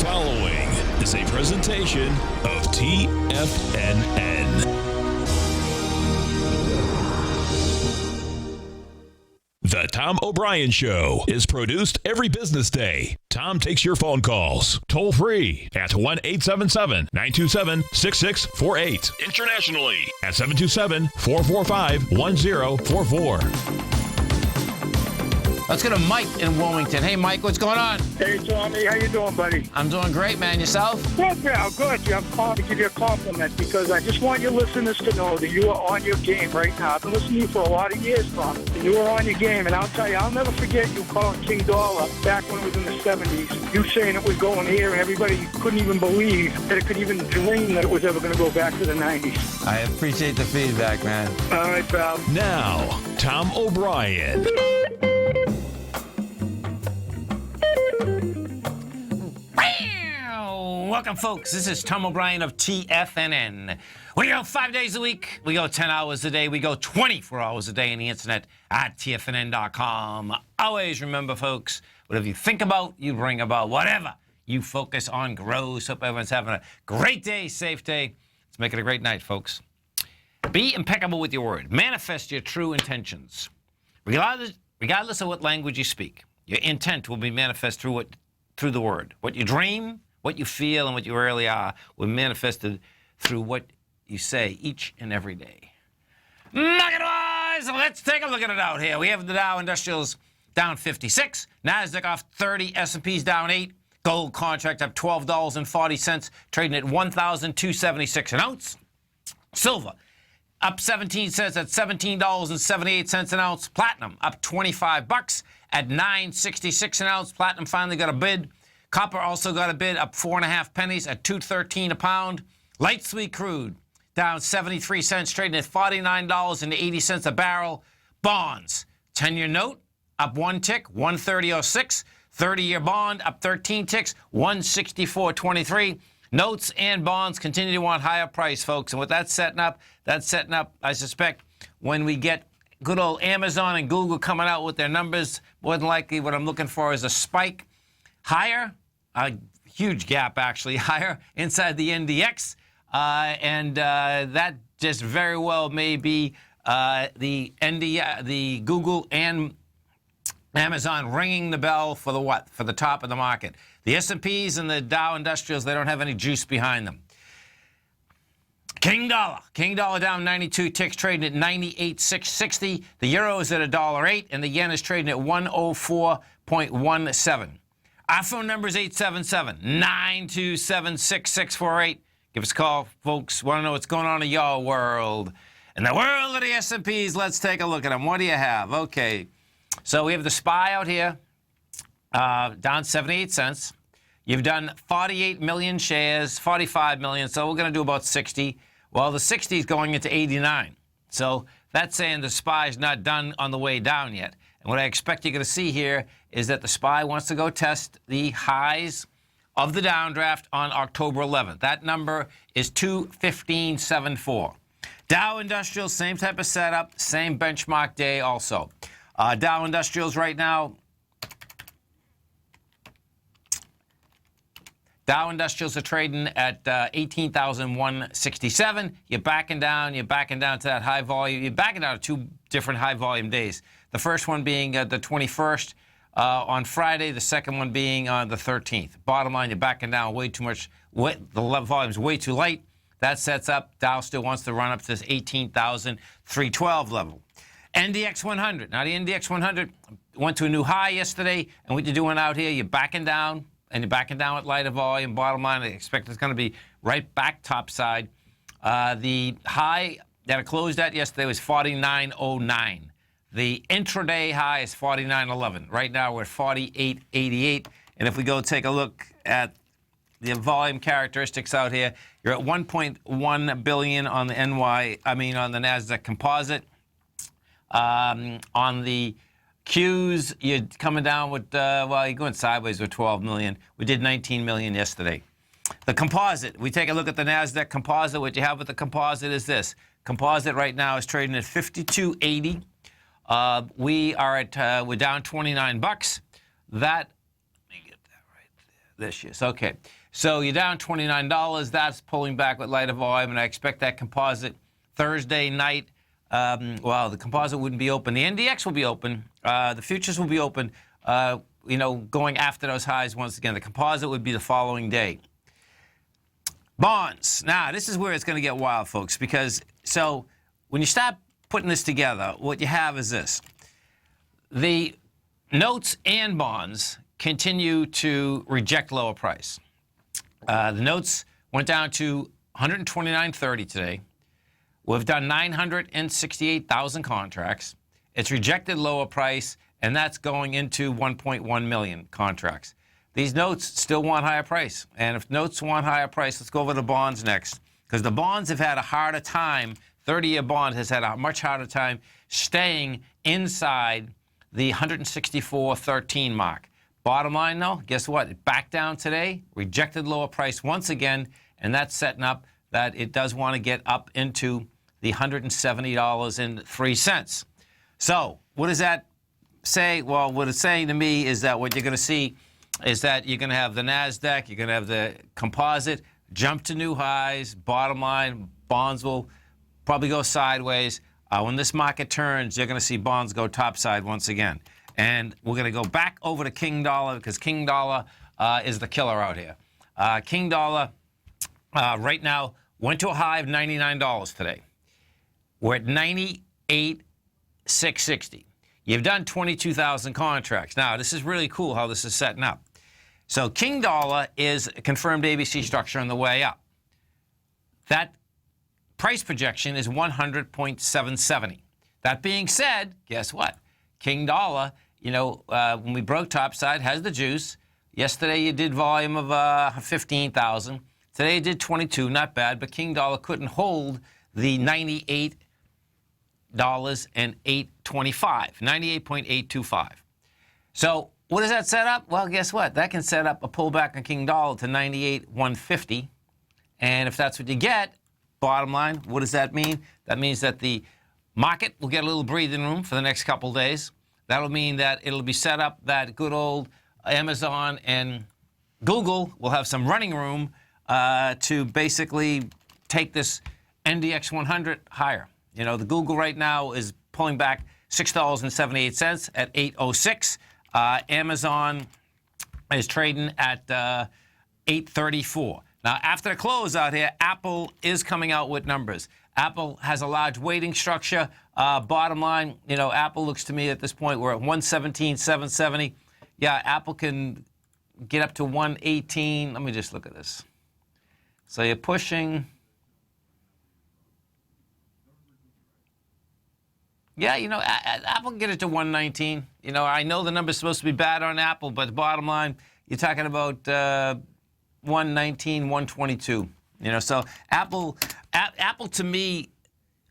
following is a presentation of TFNN. The Tom O'Brien Show is produced every business day. Tom takes your phone calls toll free at 1-877-927-6648. Internationally at 727-445-1044. Let's go to Mike in Wilmington. Hey, Mike, what's going on? Hey, Tommy. How you doing, buddy? I'm doing great, man. Yourself? Good, pal. Good. I'm calling to give you a compliment because I just want your listeners to know that you are on your game right now. I've been listening to you for a lot of years, Tom, and you are on your game. And I'll tell you, I'll never forget you calling King Dollar back when it was in the 70s. You saying it was going here, and everybody couldn't even believe that it could even dream that it was ever going to go back to the 90s. I appreciate the feedback, man. All right, pal. Now, Tom O'Brien. Welcome, folks. This is Tom O'Brien of TFNN. We go 5 days a week. We go 10 hours a day. We go 24 hours a day on the internet at TFNN.com. Always remember, folks, whatever you think about, you bring about. Whatever you focus on grows. Hope everyone's having a great day, safe day. Let's make it a great night, folks. Be impeccable with your word. Manifest your true intentions. Regardless of what language you speak, your intent will be manifest through the word. What you dream, what you feel, and what you really are will be manifested through what you say each and every day. Market-wise, let's take a look at it out here. We have the Dow Industrials down 56, NASDAQ off 30, S&P's down 8, gold contract up $12.40, trading at $1,276 an ounce. Silver up 17 cents at $17.78 an ounce. Platinum up 25 bucks at $9.66 an ounce. Platinum finally got a bid. Copper also got a bid up 4.5 pennies at $2.13 a pound. Light sweet crude down 73 cents, trading at $49.80 a barrel. Bonds, 10-year note up 1 tick, 130.06. 30-year bond up 13 ticks, 164.23. Notes and bonds continue to want higher price, folks. And with that setting up, I suspect, when we get good old Amazon and Google coming out with their numbers, more than likely what I'm looking for is a spike higher, a huge gap actually, higher inside the NDX. That just very well may be the Google and Amazon ringing the bell for the what? For the top of the market. The S&Ps and the Dow Industrials, they don't have any juice behind them. King Dollar down 92 ticks, trading at 98.660. The euro is at $1.08, and the yen is trading at 104.17. Our phone number is 877-927-6648. Give us a call, folks. Want to know what's going on in your world. In the world of the S&Ps, let's take a look at them. What do you have? Okay. So we have the SPY out here, down 78 cents. You've done 48 million shares, 45 million, so we're going to do about 60. Well, the 60 is going into 89. So that's saying the SPY is not done on the way down yet. And what I expect you're going to see here is that the SPY wants to go test the highs of the downdraft on October 11th. That number is 215.74. Dow Industrials, same type of setup, same benchmark day also. Dow Industrials right now, Dow Industrials are trading at 18,167. You're backing down to that high volume. You're backing down to two different high volume days. The first one being the 21st on Friday, the second one being on the 13th. Bottom line, you're backing down way too much. The volume's way too light. That sets up, Dow still wants to run up to this 18,312 level. NDX 100. Now, the NDX 100 went to a new high yesterday, and what you're doing out here, you're backing down, and you're backing down with lighter volume. Bottom line, I expect it's going to be right back topside. The high that it closed at yesterday was 49.09. The intraday high is 49.11. Right now, we're at 48.88. And if we go take a look at the volume characteristics out here, you're at 1.1 billion on the on the NASDAQ Composite. On the Qs, you're coming down with, you're going sideways with 12 million. We did 19 million yesterday. The Composite, we take a look at the NASDAQ Composite. What you have with the Composite is this. Composite right now is trading at 52.80. We're down 29 bucks. That, let me get that right there. this year. So, okay. So you're down $29. That's pulling back with lighter volume, and I expect that composite Thursday night. Well, the composite wouldn't be open. The NDX will be open. The futures will be open, going after those highs once again. The composite would be the following day. Bonds. Now, this is where it's going to get wild, folks, because so when you start putting this together, what you have is this. The notes and bonds continue to reject lower price. The notes went down to 129.30 today. We've done 968,000 contracts. It's rejected lower price, and that's going into 1.1 million contracts. These notes still want higher price. And if notes want higher price, let's go over the bonds next. Because the bonds have had a harder time, 30-year bond has had a much harder time staying inside the 164.13 mark. Bottom line, though, guess what? It backed down today, rejected lower price once again, and that's setting up that it does want to get up into the $170.03. So what does that say? Well, what it's saying to me is that what you're going to see is that you're going to have the NASDAQ, you're going to have the composite jump to new highs. Bottom line, bonds will probably go sideways. When this market turns, you're going to see bonds go topside once again. And we're going to go back over to King Dollar because King Dollar is the killer out here. King Dollar right now went to a high of $99 today. We're at $98,660. You've done 22,000 contracts. Now, this is really cool how this is setting up. So King Dollar is a confirmed ABC structure on the way up. That price projection is 100.770. That being said, guess what? King Dollar, when we broke topside, has the juice. Yesterday you did volume of 15,000. Today you did 22, not bad, but King Dollar couldn't hold the $98.825, 98.825. So what does that set up? Well, guess what? That can set up a pullback on King Dollar to 98.150. And if that's what you get, bottom line, what does that mean? That means that the market will get a little breathing room for the next couple days. That'll mean that it'll be set up that good old Amazon and Google will have some running room to basically take this NDX 100 higher. The Google right now is pulling back $6.78 at 806. Amazon is trading at 834. Now, after the close out here, Apple is coming out with numbers. Apple has a large weighting structure. Bottom line, Apple looks to me at this point, we're at 117,770. Yeah, Apple can get up to 118. Let me just look at this. So you're pushing. Yeah, Apple can get it to 119. I know the number's supposed to be bad on Apple, but the bottom line, you're talking about 119, 122. So Apple to me,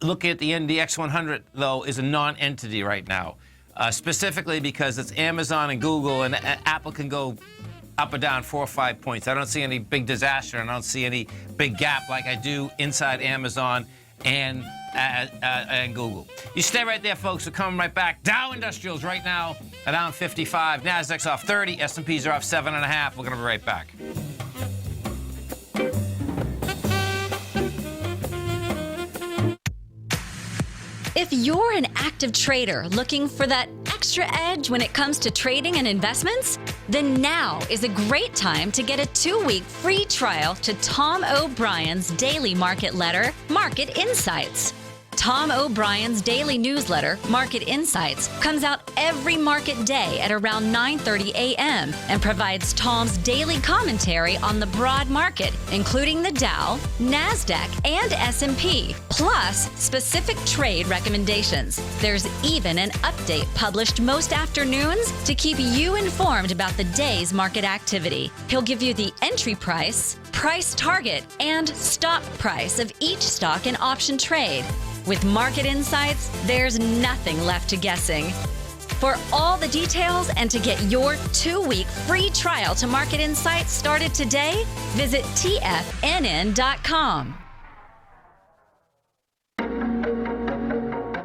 looking at the NDX 100 though, is a non-entity right now, specifically because it's Amazon and Google, and Apple can go up or down 4 or 5 points. I don't see any big disaster, and I don't see any big gap like I do inside Amazon and Google. You stay right there, folks. We're coming right back. Dow Industrials right now are down 55. Nasdaq's off 30. S&Ps are off 7.5. We're going to be right back. If you're an active trader looking for that extra edge when it comes to trading and investments, then now is a great time to get a 2-week free trial to Tom O'Brien's daily market letter, Market Insights. Tom O'Brien's daily newsletter, Market Insights, comes out every market day at around 9:30 a.m. and provides Tom's daily commentary on the broad market, including the Dow, NASDAQ, and S&P, plus specific trade recommendations. There's even an update published most afternoons to keep you informed about the day's market activity. He'll give you the entry price, price target, and stop price of each stock and option trade. With Market Insights, there's nothing left to guessing. For all the details and to get your 2-week free trial to Market Insights started today, visit TFNN.com.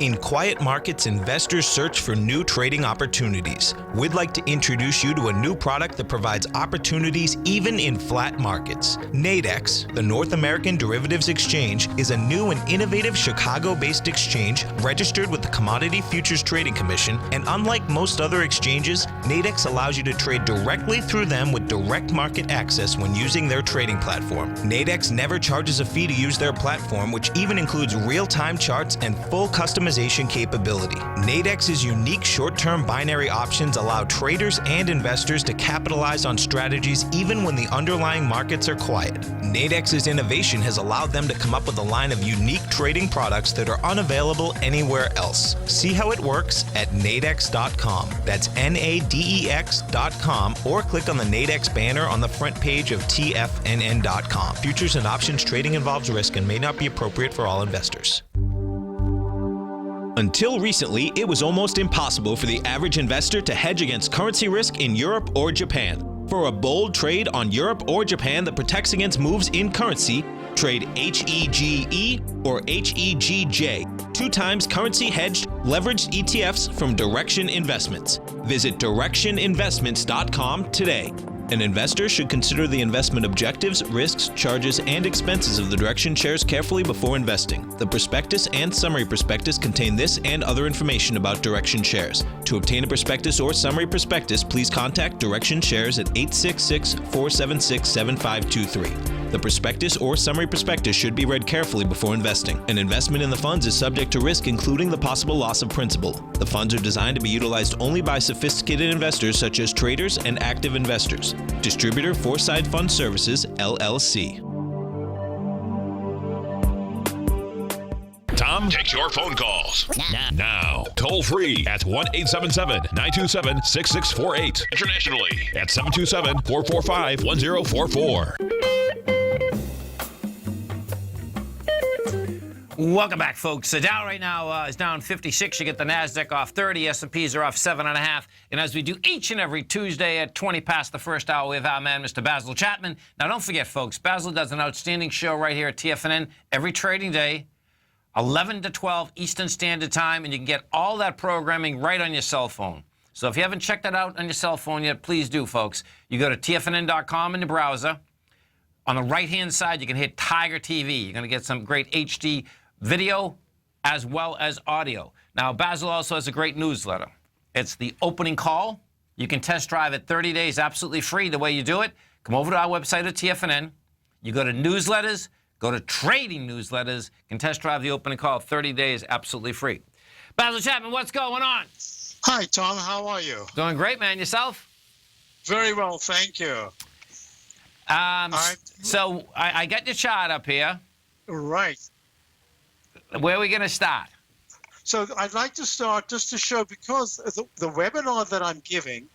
In quiet markets, investors search for new trading opportunities. We'd like to introduce you to a new product that provides opportunities even in flat markets. Nadex, the North American Derivatives Exchange, is a new and innovative Chicago-based exchange registered with the Commodity Futures Trading Commission, and unlike most other exchanges, Nadex allows you to trade directly through them with direct market access when using their trading platform. Nadex never charges a fee to use their platform, which even includes real-time charts and full customization capability. Nadex's unique short-term binary options allow traders and investors to capitalize on strategies even when the underlying markets are quiet. Nadex's innovation has allowed them to come up with a line of unique trading products that are unavailable anywhere else. See how it works at nadex.com. That's NADEX.com, or click on the Nadex banner on the front page of TFNN.com. Futures and options trading involves risk and may not be appropriate for all investors. Until recently, it was almost impossible for the average investor to hedge against currency risk in Europe or Japan. For a bold trade on Europe or Japan that protects against moves in currency, trade HEGE or HEGJ, 2 times currency hedged leveraged ETFs from Direction Investments. Visit directioninvestments.com today. An investor should consider the investment objectives, risks, charges, and expenses of the Direction shares carefully before investing. The prospectus and summary prospectus contain this and other information about Direction shares. To obtain a prospectus or summary prospectus, please contact Direction shares at 866-476-7523. The prospectus or summary prospectus should be read carefully before investing. An investment in the funds is subject to risk, including the possible loss of principal. The funds are designed to be utilized only by sophisticated investors such as traders and active investors. Distributor Foreside Fund Services, LLC. Tom takes your phone calls now. Toll free at 1-877-927-6648. Internationally at 727-445-1044. Welcome back, folks. The Dow right now is down 56. You get the NASDAQ off 30. S&Ps are off 7.5. And as we do each and every Tuesday at 20 past the first hour, we have our man, Mr. Basil Chapman. Now, don't forget, folks, Basil does an outstanding show right here at TFNN every trading day, 11 to 12 Eastern Standard Time, and you can get all that programming right on your cell phone. So if you haven't checked that out on your cell phone yet, please do, folks. You go to TFNN.com in the browser. On the right-hand side, you can hit Tiger TV. You're going to get some great HD video as well as audio. Now, Basil also has a great newsletter. It's the opening call. You can test drive it 30 days absolutely free. The way you do it, come over to our website at TFNN. You go to newsletters, go to trading newsletters, can test drive the opening call 30 days absolutely free. Basil Chapman, what's going on? Hi, Tom. How are you? Doing great, man. Yourself? Very well, thank you. So I got your chart up here. Right. Where are we going to start? So I'd like to start just to show, because the webinar that I'm giving,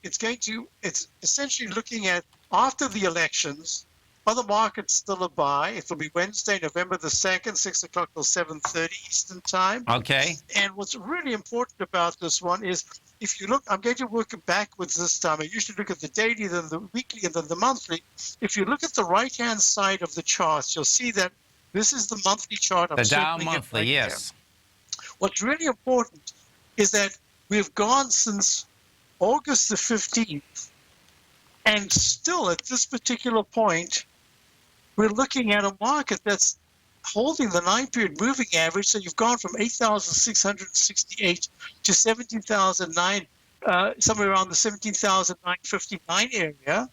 it's essentially looking at after the elections, are the markets still a buy? It will be Wednesday, November the 2nd, 6 o'clock till 7:30 Eastern Time. Okay. And what's really important about this one is, if you look, I'm going to work backwards this time. I usually look at the daily, then the weekly, and then the monthly. If you look at the right-hand side of the charts, you'll see that this is the monthly chart. The Dow monthly, right, yes. There. What's really important is that we've gone since August the 15th, and still at this particular point, we're looking at a market that's holding the 9-period moving average. So you've gone from 8,668 to 17,009, somewhere around the 17,959 area.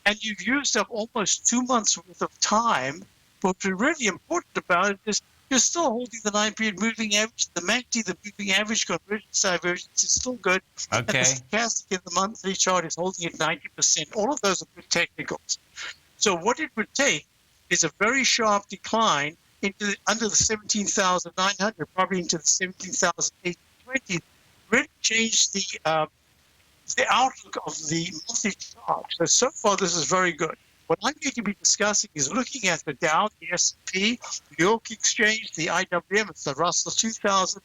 And you've used up almost 2 months worth of time. But what's really important about it is you're still holding the 9-period moving average. The MACD, the moving average convergence divergence, is still good. Okay. And the stochastic in the monthly chart is holding at 90%. All of those are good technicals. So what it would take is a very sharp decline into under the 17,900, probably into the 17,820, really change the outlook of the monthly chart. So far, this is very good. What I'm going to be discussing is looking at the Dow, the S&P, the York Exchange, the IWM, it's the Russell 2000,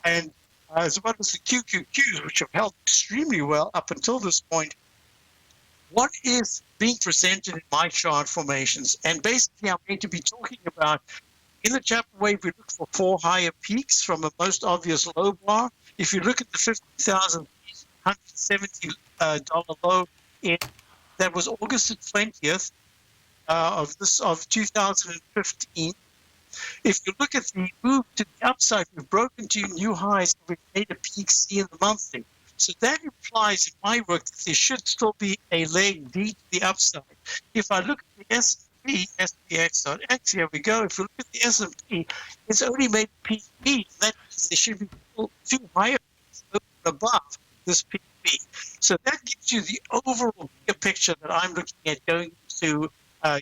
and as well as the QQQs, which have held extremely well up until this point. What is being presented in my chart formations? And basically, I'm going to be talking about In the chapter wave, we look for 4 higher peaks from a most obvious low bar. If you look at the $50,170 low that was August the 20th of 2015. If you look at the move to the upside, we've broken to new highs. We've made a peak C in the monthly. So that implies in my work that there should still be a leg D to the upside. If I look at the S&P, SPX.X, here we go. If you look at the S&P, it's only made peak B. That means there should be 2 higher peaks above this peak B. So that gives you the overall bigger picture that I'm looking at going to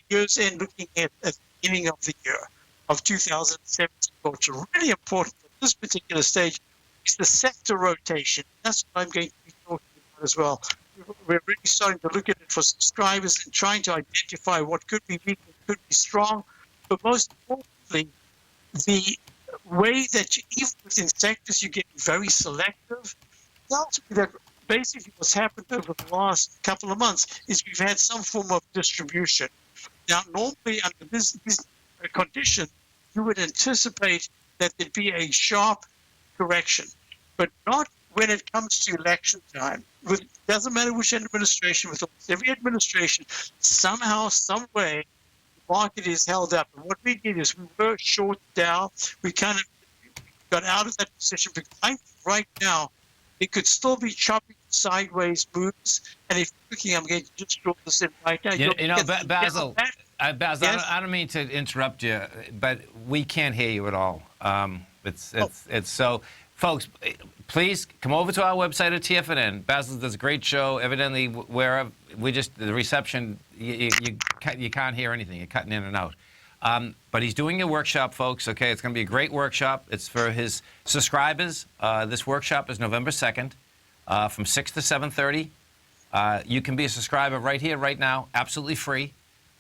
year's end, looking at the beginning of the year of 2017, which is really important at this particular stage. It's the sector rotation. That's what I'm going to be talking about as well. We're really starting to look at it for subscribers and trying to identify what could be weak and could be strong. But most importantly, the way that you, even within sectors, you get very selective. Tells me that basically what's happened over the last couple of months is we've had some form of distribution. Now, normally under this condition, you would anticipate that there'd be a sharp correction, but not when it comes to election time. It doesn't matter which administration, with every administration, somehow, some way, the market is held up. And what we did is we were short down. We kind of got out of that position, because I think right now it could still be choppy sideways moves. And if you're looking, I'm going to just drop this in right now. Basil, Basil, Yes? I don't mean to interrupt you, but we can't hear you at all. It's so, folks, please come over to our website at TFNN. Basil does a great show. Evidently, wherever the reception, you can't hear anything. You're cutting in and out. But he's doing a workshop, folks. Okay, it's going to be a great workshop. It's for his subscribers. This workshop is November 2nd, from 6 to 7:30. You can be a subscriber right here, right now, absolutely free.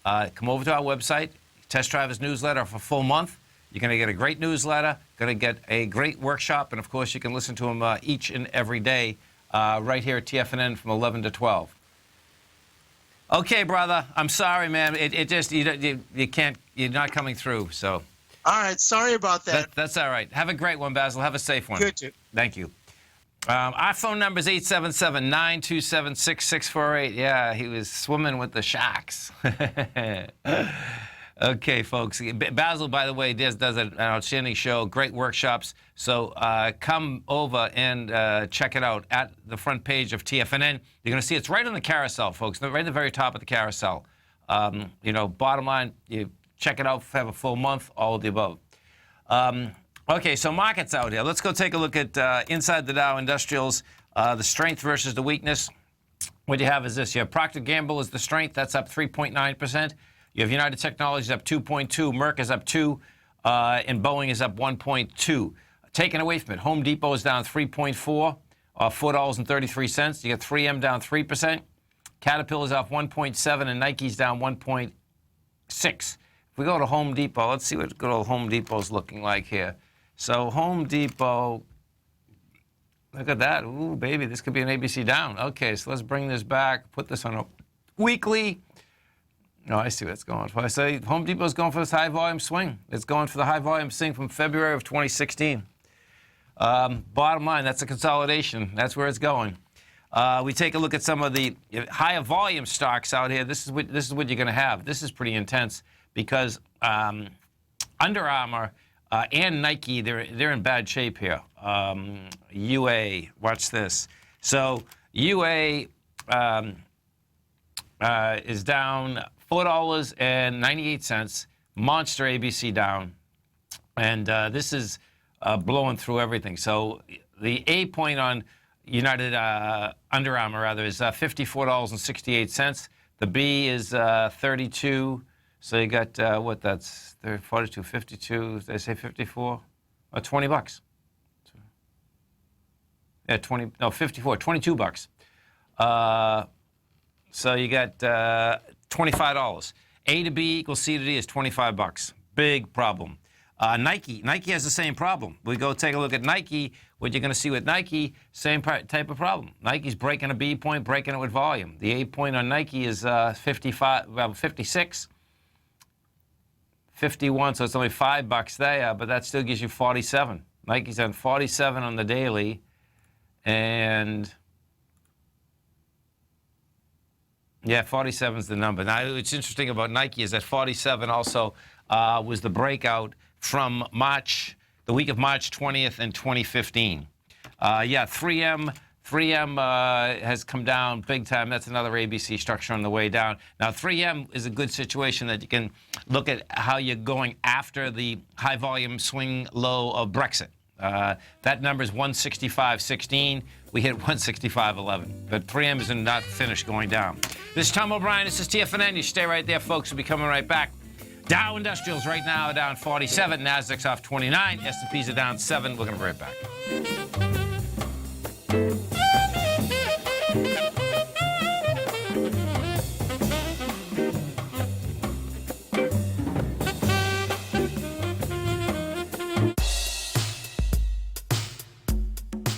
Come over to our website, test drive his newsletter for a full month. You're going to get a great newsletter, going to get a great workshop, and of course you can listen to him each and every day right here at TFNN from 11 to 12. Okay, brother, I'm sorry, man. It just, you can't, you're not coming through, so. All right, sorry about that. That's all right. Have a great one, Basil. Have a safe one. Good, too. Thank you. Our phone number is 877-927-6648. Yeah, he was swimming with the sharks. Okay, folks. Basil, by the way, does an outstanding show, great workshops. So come over and check it out at the front page of TFNN. You're going to see it's right on the carousel, folks, right at the very top of the carousel. Bottom line, you check it out, have a full month, all of the above. Okay, so markets out here. Let's go take a look at inside the Dow Industrials, the strength versus the weakness. What you have is this. You have Procter & Gamble is the strength. That's up 3.9%. You have United Technologies up 2.2. Merck is up 2. And Boeing is up 1.2. Taken away from it, Home Depot is down 3.4, $4.33. You get 3M down 3%. Caterpillar is off 1.7, and Nike's down 1.6. If we go to Home Depot, let's see what good old Home Depot's looking like here. So Home Depot, look at that. Ooh, baby, this could be an ABC down. Okay, so let's bring this back, put this on a weekly. No, I see what it's going for. I say Home Depot's going for this high volume swing. It's going for the high volume swing from February of 2016. Bottom line, that's a consolidation. That's where it's going. We take a look at some of the higher volume stocks out here. This is what you're going to have. This is pretty intense because Under Armour and Nike, they're in bad shape here. UA, watch this. So UA is down $4.98. Monster ABC down, and this is blowing through everything. So the A point on United Under Armour rather is $54.68. The B is 32. So you got what? That's 42, 52. Did I say 54? $20. Yeah, 20. No, 54. $22. So you got $25. A to B equals C to D is $25. Big problem. Nike has the same problem. We go take a look at Nike. What you're going to see with Nike, same type of problem. Nike's breaking a B point, breaking it with volume. The A point on Nike is 56. 51, so it's only $5 there, but that still gives you 47. Nike's on 47 on the daily, and yeah, 47 is the number. Now, what's interesting about Nike is that 47 also was the breakout from the week of March 20th in 2015. 3M has come down big time. That's another ABC structure on the way down. Now, 3M is a good situation that you can look at how you're going after the high volume swing low of Brexit. That number is 165.16. We hit 165.11. But 3M is not finished going down. This is Tom O'Brien. This is TFNN. You stay right there, folks. We'll be coming right back. Dow Industrials right now are down 47. Nasdaq's off 29. S&Ps are down 7. We're going to be right back.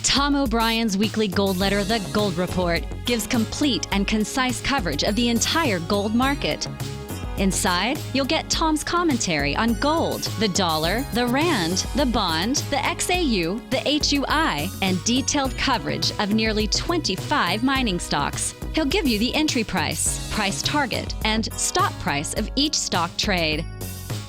Tom O'Brien's weekly gold letter, The Gold Report, gives complete and concise coverage of the entire gold market. Inside, you'll get Tom's commentary on gold, the dollar, the rand, the bond, the XAU, the HUI, and detailed coverage of nearly 25 mining stocks. He'll give you the entry price, price target, and stop price of each stock trade.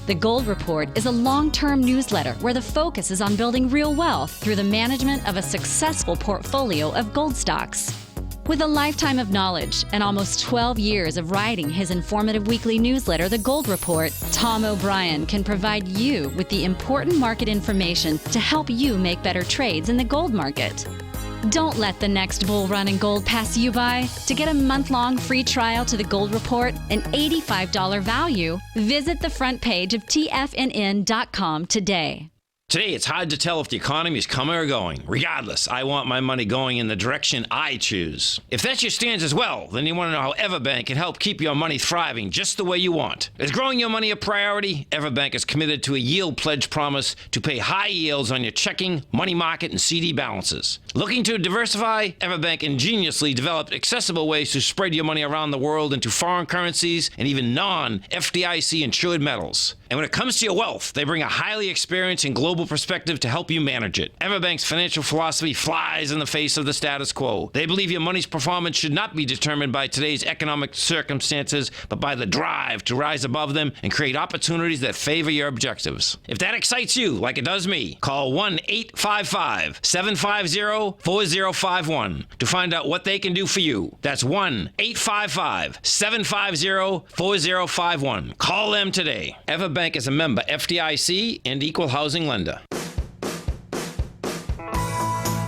The Gold Report is a long-term newsletter where the focus is on building real wealth through the management of a successful portfolio of gold stocks. With a lifetime of knowledge and almost 12 years of writing his informative weekly newsletter, The Gold Report, Tom O'Brien can provide you with the important market information to help you make better trades in the gold market. Don't let the next bull run in gold pass you by. To get a month-long free trial to The Gold Report, an $85 value, visit the front page of TFNN.com today. Today, it's hard to tell if the economy is coming or going. Regardless, I want my money going in the direction I choose. If that's your stance as well, then you want to know how Everbank can help keep your money thriving just the way you want. Is growing your money a priority? Everbank is committed to a yield pledge promise to pay high yields on your checking, money market, and CD balances. Looking to diversify? Everbank ingeniously developed accessible ways to spread your money around the world into foreign currencies and even non-FDIC insured metals. And when it comes to your wealth, they bring a highly experienced and global perspective to help you manage it. Everbank's financial philosophy flies in the face of the status quo. They believe your money's performance should not be determined by today's economic circumstances, but by the drive to rise above them and create opportunities that favor your objectives. If that excites you, like it does me, call 1-855-750-4051 to find out what they can do for you. That's 1-855-750-4051. Call them today. Everbank is a member FDIC and equal housing lender.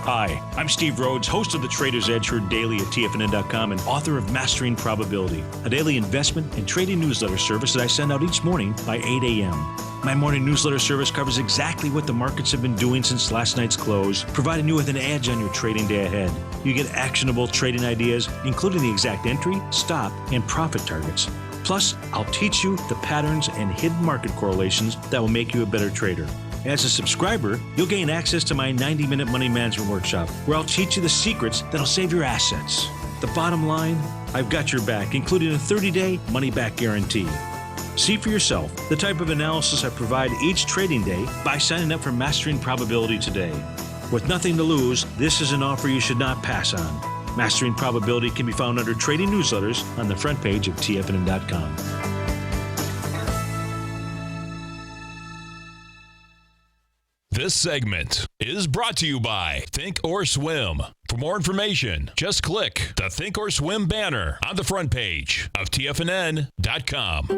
Hi, I'm Steve Rhodes, host of the Trader's Edge, heard daily at TFNN.com and author of Mastering Probability, a daily investment and trading newsletter service that I send out each morning by 8 a.m. My morning newsletter service covers exactly what the markets have been doing since last night's close, providing you with an edge on your trading day ahead. You get actionable trading ideas, including the exact entry, stop, and profit targets. Plus, I'll teach you the patterns and hidden market correlations that will make you a better trader. As a subscriber, you'll gain access to my 90-minute money management workshop, where I'll teach you the secrets that'll save your assets. The bottom line, I've got your back, including a 30-day money-back guarantee. See for yourself the type of analysis I provide each trading day by signing up for Mastering Probability today. With nothing to lose, this is an offer you should not pass on. Mastering Probability can be found under Trading Newsletters on the front page of TFNN.com. This segment is brought to you by Think or Swim. For more information, just click the Think or Swim banner on the front page of TFNN.com.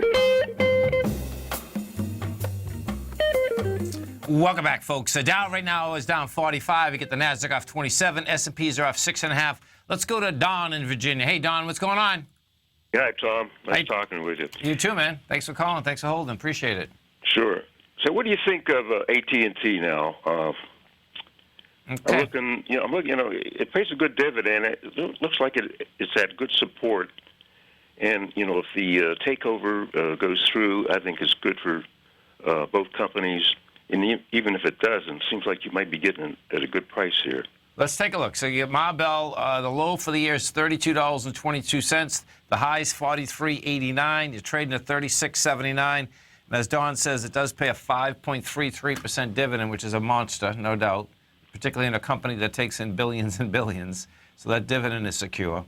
Welcome back, folks. So Dow right now is down 45. We get the Nasdaq off 27. S&Ps are off 6.5. Let's go to Don in Virginia. Hey, Don, what's going on? Yeah, Tom. Nice talking with you. You too, man. Thanks for calling. Thanks for holding. Appreciate it. Sure. So, what do you think of AT&T now? Okay. I'm looking. It pays a good dividend. It looks like it's had good support. And if the takeover goes through, I think it's good for both companies. And even if it doesn't, it seems like you might be getting it at a good price here. Let's take a look. So you get Ma Bell, the low for the year is $32.22. The high is $43.89. You're trading at $36.79. And as Don says, it does pay a 5.33% dividend, which is a monster, no doubt, particularly in a company that takes in billions and billions. So that dividend is secure.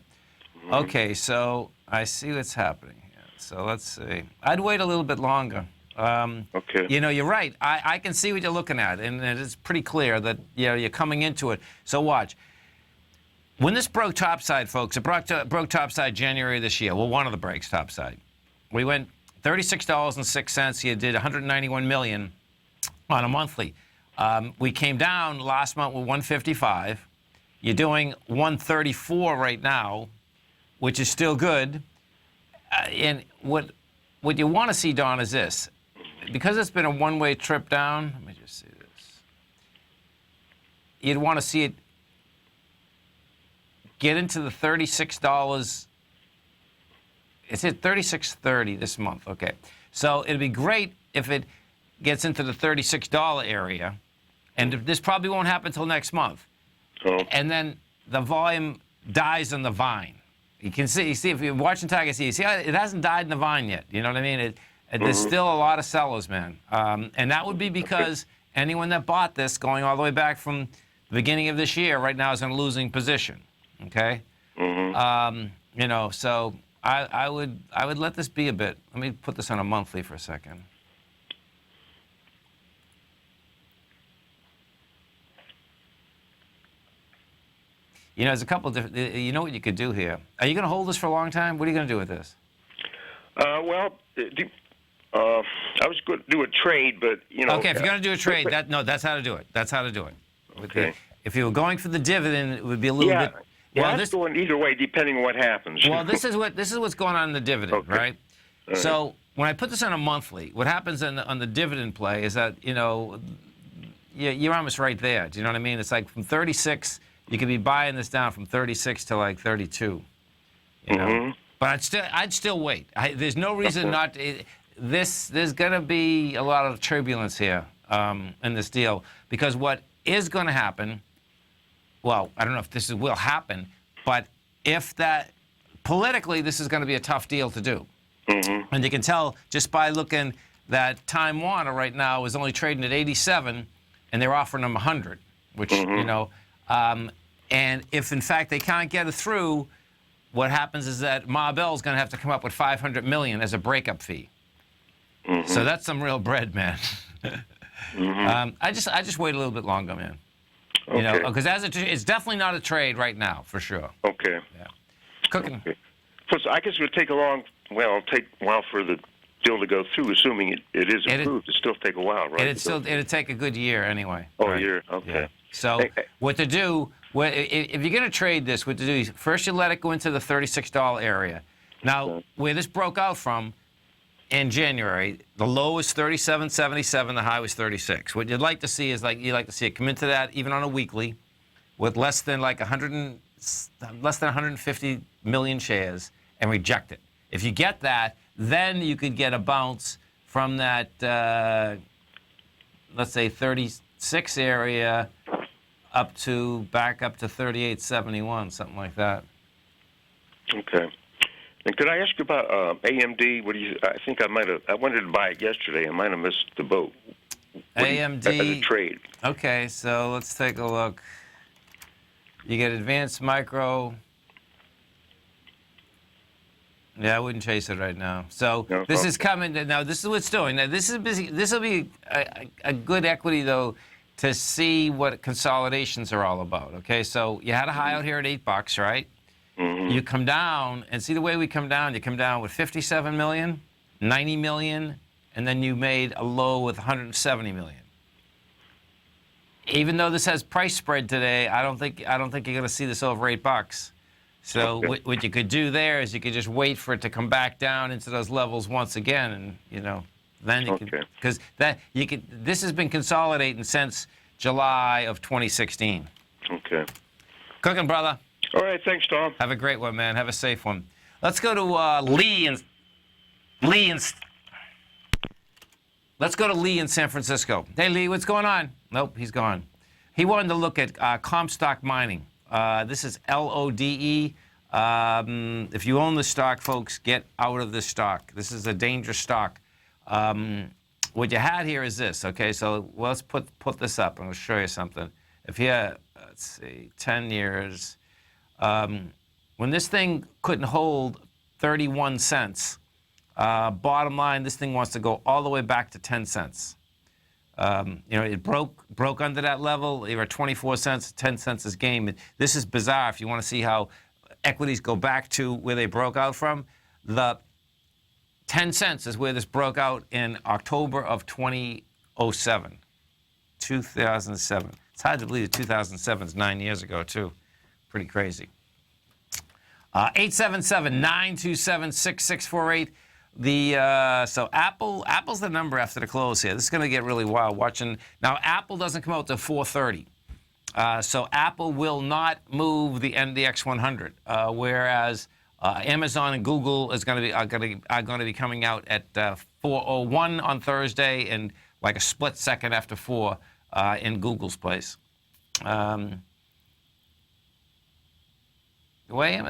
Okay, so I see what's happening here. So let's see. I'd wait a little bit longer. Okay. You know, you're right. I can see what you're looking at, and it's pretty clear that you're coming into it. So watch. When this broke topside, folks, it broke topside January this year. Well, one of the breaks topside. We went $36.06. You did $191 million on a monthly. We came down last month with $155. You're doing $134 right now, which is still good. And what you want to see, Don, is this. Because it's been a one-way trip down, let me just see this. You'd want to see it get into the $36. It's at $36.30 this month. Okay. So it'd be great if it gets into the $36 area. And this probably won't happen until next month. Oh. And then the volume dies on the vine. You can see if you're watching Tiger, you see how it hasn't died in the vine yet. You know what I mean? There's still a lot of sellers, man. And that would be because anyone that bought this going all the way back from the beginning of this year right now is in a losing position. Okay? You know, so I would let this be a bit. Let me put this on a monthly for a second. You know, there's a couple of different. You know what you could do here? Are you going to hold this for a long time? What are you going to do with this? Well, I was going to do a trade, but you know. Okay, if you're going to do a trade, that's how to do it. That's how to do it. Okay. If you were going for the dividend, it would be a little bit. Yeah, Well, that's going either way, depending on what happens. Well, this is what's going on in the dividend, Okay. right? So when I put this on a monthly, what happens on the dividend play is that you're almost right there. Do you know what I mean? It's like from 36. You could be buying this down from 36 to like 32, you know. But I'd still wait. There's no reason not to. There's going to be a lot of turbulence here in this deal because what is going to happen, well, I don't know if this will happen, but if that, politically, this is going to be a tough deal to do. And you can tell just by looking that Time Warner right now is only trading at 87, and they're offering them 100, which, you know, and if, in fact, they can't get it through, what happens is that Ma Bell is going to have to come up with $500 million as a breakup fee. So that's some real bread, man. I just wait a little bit longer, man. Okay. You know, because it's definitely not a trade right now, for sure. Okay. Yeah. Cooking. Okay. Plus, I guess it would take it'll take a while for the deal to go through, assuming it is approved. It'll still take a while, right? It'd take a good year anyway. Oh, right? a year. Okay. Yeah. So what to do? If you're going to trade this, what to do is first you let it go into the $36 area. Now, where this broke out from in January, the low was $37.77, the high was $36. What you'd like to see is you'd like to see it come into that even on a weekly, with less than 150 million shares, and reject it. If you get that, then you could get a bounce from that, let's say 36 area back up to 38.71, something like that. Okay. And could I ask you about AMD? I think I wanted to buy it yesterday. I might have missed the boat. AMD. As a trade. Okay, so let's take a look. You get Advanced Micro. Yeah, I wouldn't chase it right now. So this is coming. Now, this is what it's doing. Now, this is busy. This will be a good equity, though, to see what consolidations are all about. Okay, so you had a high out here at $8, right? You come down, and see the way we come down. You come down with 57 million, 90 million, and then you made a low with 170 million. Even though this has price spread today, I don't think you're going to see this over $8. So what you could do there is you could just wait for it to come back down into those levels once again, and then you could, because this has been consolidating since July of 2016. Okay. Cooking, brother. All right, thanks, Tom. Have a great one, man. Have a safe one. Let's go to Lee in San Francisco. Hey, Lee, what's going on? Nope, he's gone. He wanted to look at Comstock Mining. This is LODE. If you own the stock, folks, get out of this stock. This is a dangerous stock. What you had here is this, okay? So let's put this up. I'm going to show you something. If you had, let's see, 10 years, when this thing couldn't hold 31 cents, bottom line, this thing wants to go all the way back to 10 cents. It broke under that level. You were 24 cents, 10 cents is game. This is bizarre. If you want to see how equities go back to where they broke out from, the 10 cents is where this broke out in October of 2007. 2007. It's hard to believe that 2007 is 9 years ago, too. Pretty crazy. 877-927-6648. So Apple's the number after the close here. This is going to get really wild watching. Now, Apple doesn't come out till 4:30. So Apple will not move the NDX 100, whereas Amazon and Google are going to be coming out at 4:01 on Thursday and like a split second after 4 in Google's place. The way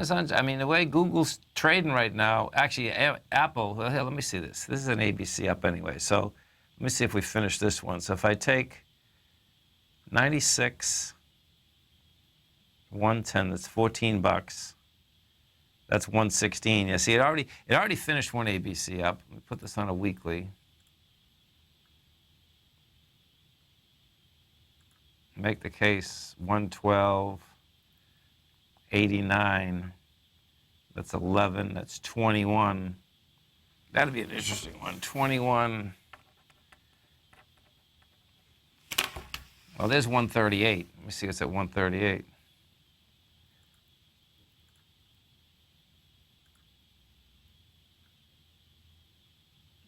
Google's trading right now, actually, Apple, well, here, let me see this. This is an ABC up anyway. So let me see if we finish this one. So if I take 96, 110, that's $14. That's 116. Yeah, see, it already finished one ABC up. Let me put this on a weekly. Make the case 112. 89, that's 11, that's 21. That'll be an interesting one. 21. Well, there's 138. Let me see what's at 138.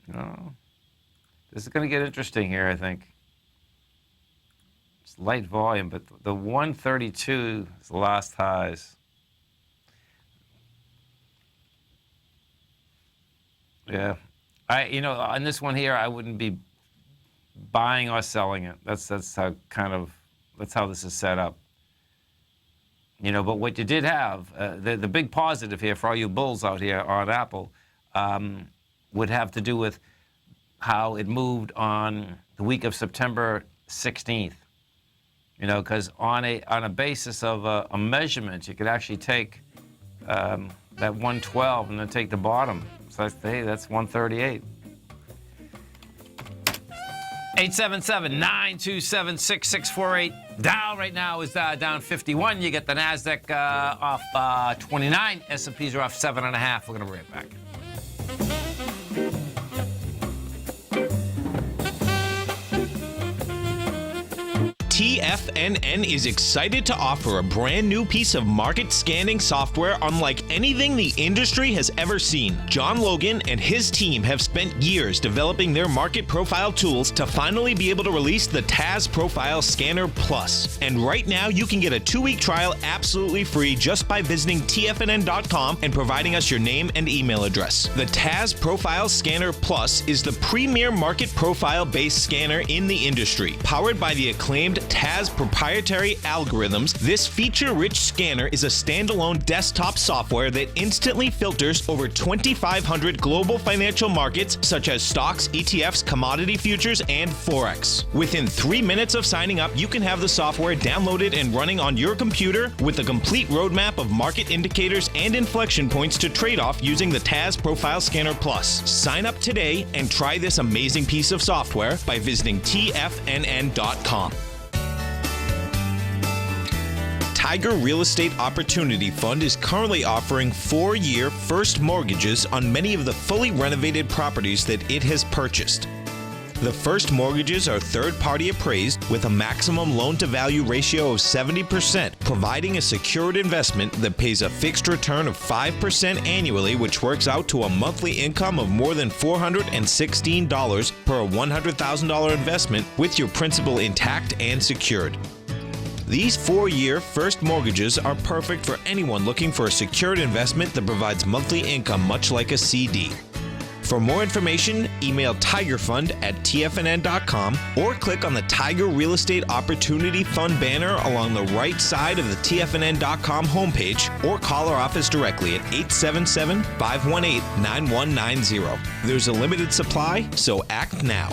No. This is going to get interesting here, I think. It's light volume, but the 132 is the last highs. Yeah, on this one here, I wouldn't be buying or selling it. That's how this is set up. But what you did have, the big positive here for all you bulls out here on Apple, would have to do with how it moved on the week of September 16th. Because on a basis of a measurement, you could actually take that 112 and then take the bottom. So that's 138. 877-927-6648. Dow right now is down 51. You get the NASDAQ off 29. S&Ps are off 7.5. We're going to bring it back. TFNN is excited to offer a brand new piece of market scanning software unlike anything the industry has ever seen. John Logan and his team have spent years developing their market profile tools to finally be able to release the TAS Profile Scanner Plus. And right now you can get a 2-week trial absolutely free just by visiting TFNN.com and providing us your name and email address. The TAS Profile Scanner Plus is the premier market profile-based scanner in the industry. Powered by the acclaimed TAS proprietary algorithms, this feature-rich scanner is a standalone desktop software that instantly filters over 2,500 global financial markets such as stocks, ETFs, commodity futures, and Forex. Within 3 minutes of signing up, you can have the software downloaded and running on your computer with a complete roadmap of market indicators and inflection points to trade off using the TAS Profile Scanner Plus. Sign up today and try this amazing piece of software by visiting TFNN.com. Tiger Real Estate Opportunity Fund is currently offering 4-year first mortgages on many of the fully renovated properties that it has purchased. The first mortgages are third-party appraised with a maximum loan-to-value ratio of 70%, providing a secured investment that pays a fixed return of 5% annually, which works out to a monthly income of more than $416 per $100,000 investment with your principal intact and secured. These 4-year first mortgages are perfect for anyone looking for a secured investment that provides monthly income much like a CD. For more information, email tigerfund@tfnn.com or click on the Tiger Real Estate Opportunity Fund banner along the right side of the tfnn.com homepage, or call our office directly at 877-518-9190. There's a limited supply, so act now.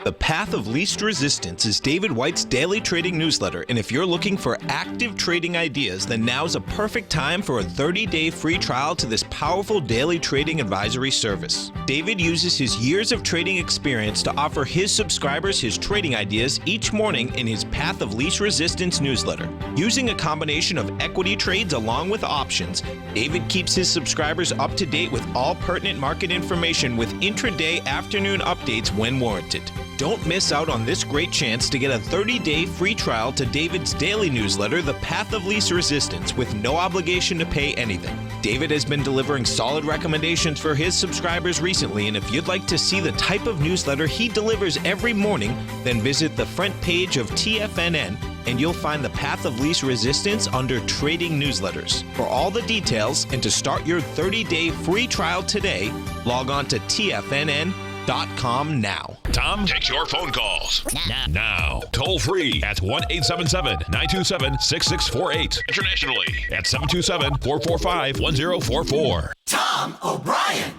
The Path of Least Resistance is David White's daily trading newsletter, and if you're looking for active trading ideas, then now's a perfect time for a 30-day free trial to this powerful daily trading advisory service. David uses his years of trading experience to offer his subscribers his trading ideas each morning in his Path of Least Resistance newsletter. Using a combination of equity trades along with options, David keeps his subscribers up to date with all pertinent market information with intraday afternoon updates when warranted. Don't miss out on this great chance to get a 30-day free trial to David's daily newsletter, The Path of Least Resistance, with no obligation to pay anything. David has been delivering solid recommendations for his subscribers recently, and if you'd like to see the type of newsletter he delivers every morning, then visit the front page of TFNN and you'll find the Path of Least Resistance under Trading Newsletters. For all the details and to start your 30-day free trial today, log on to TFNN.com now. Tom takes your phone calls now. Toll free at 1-877-927-6648. Internationally at 727-445-1044. Tom O'Brien.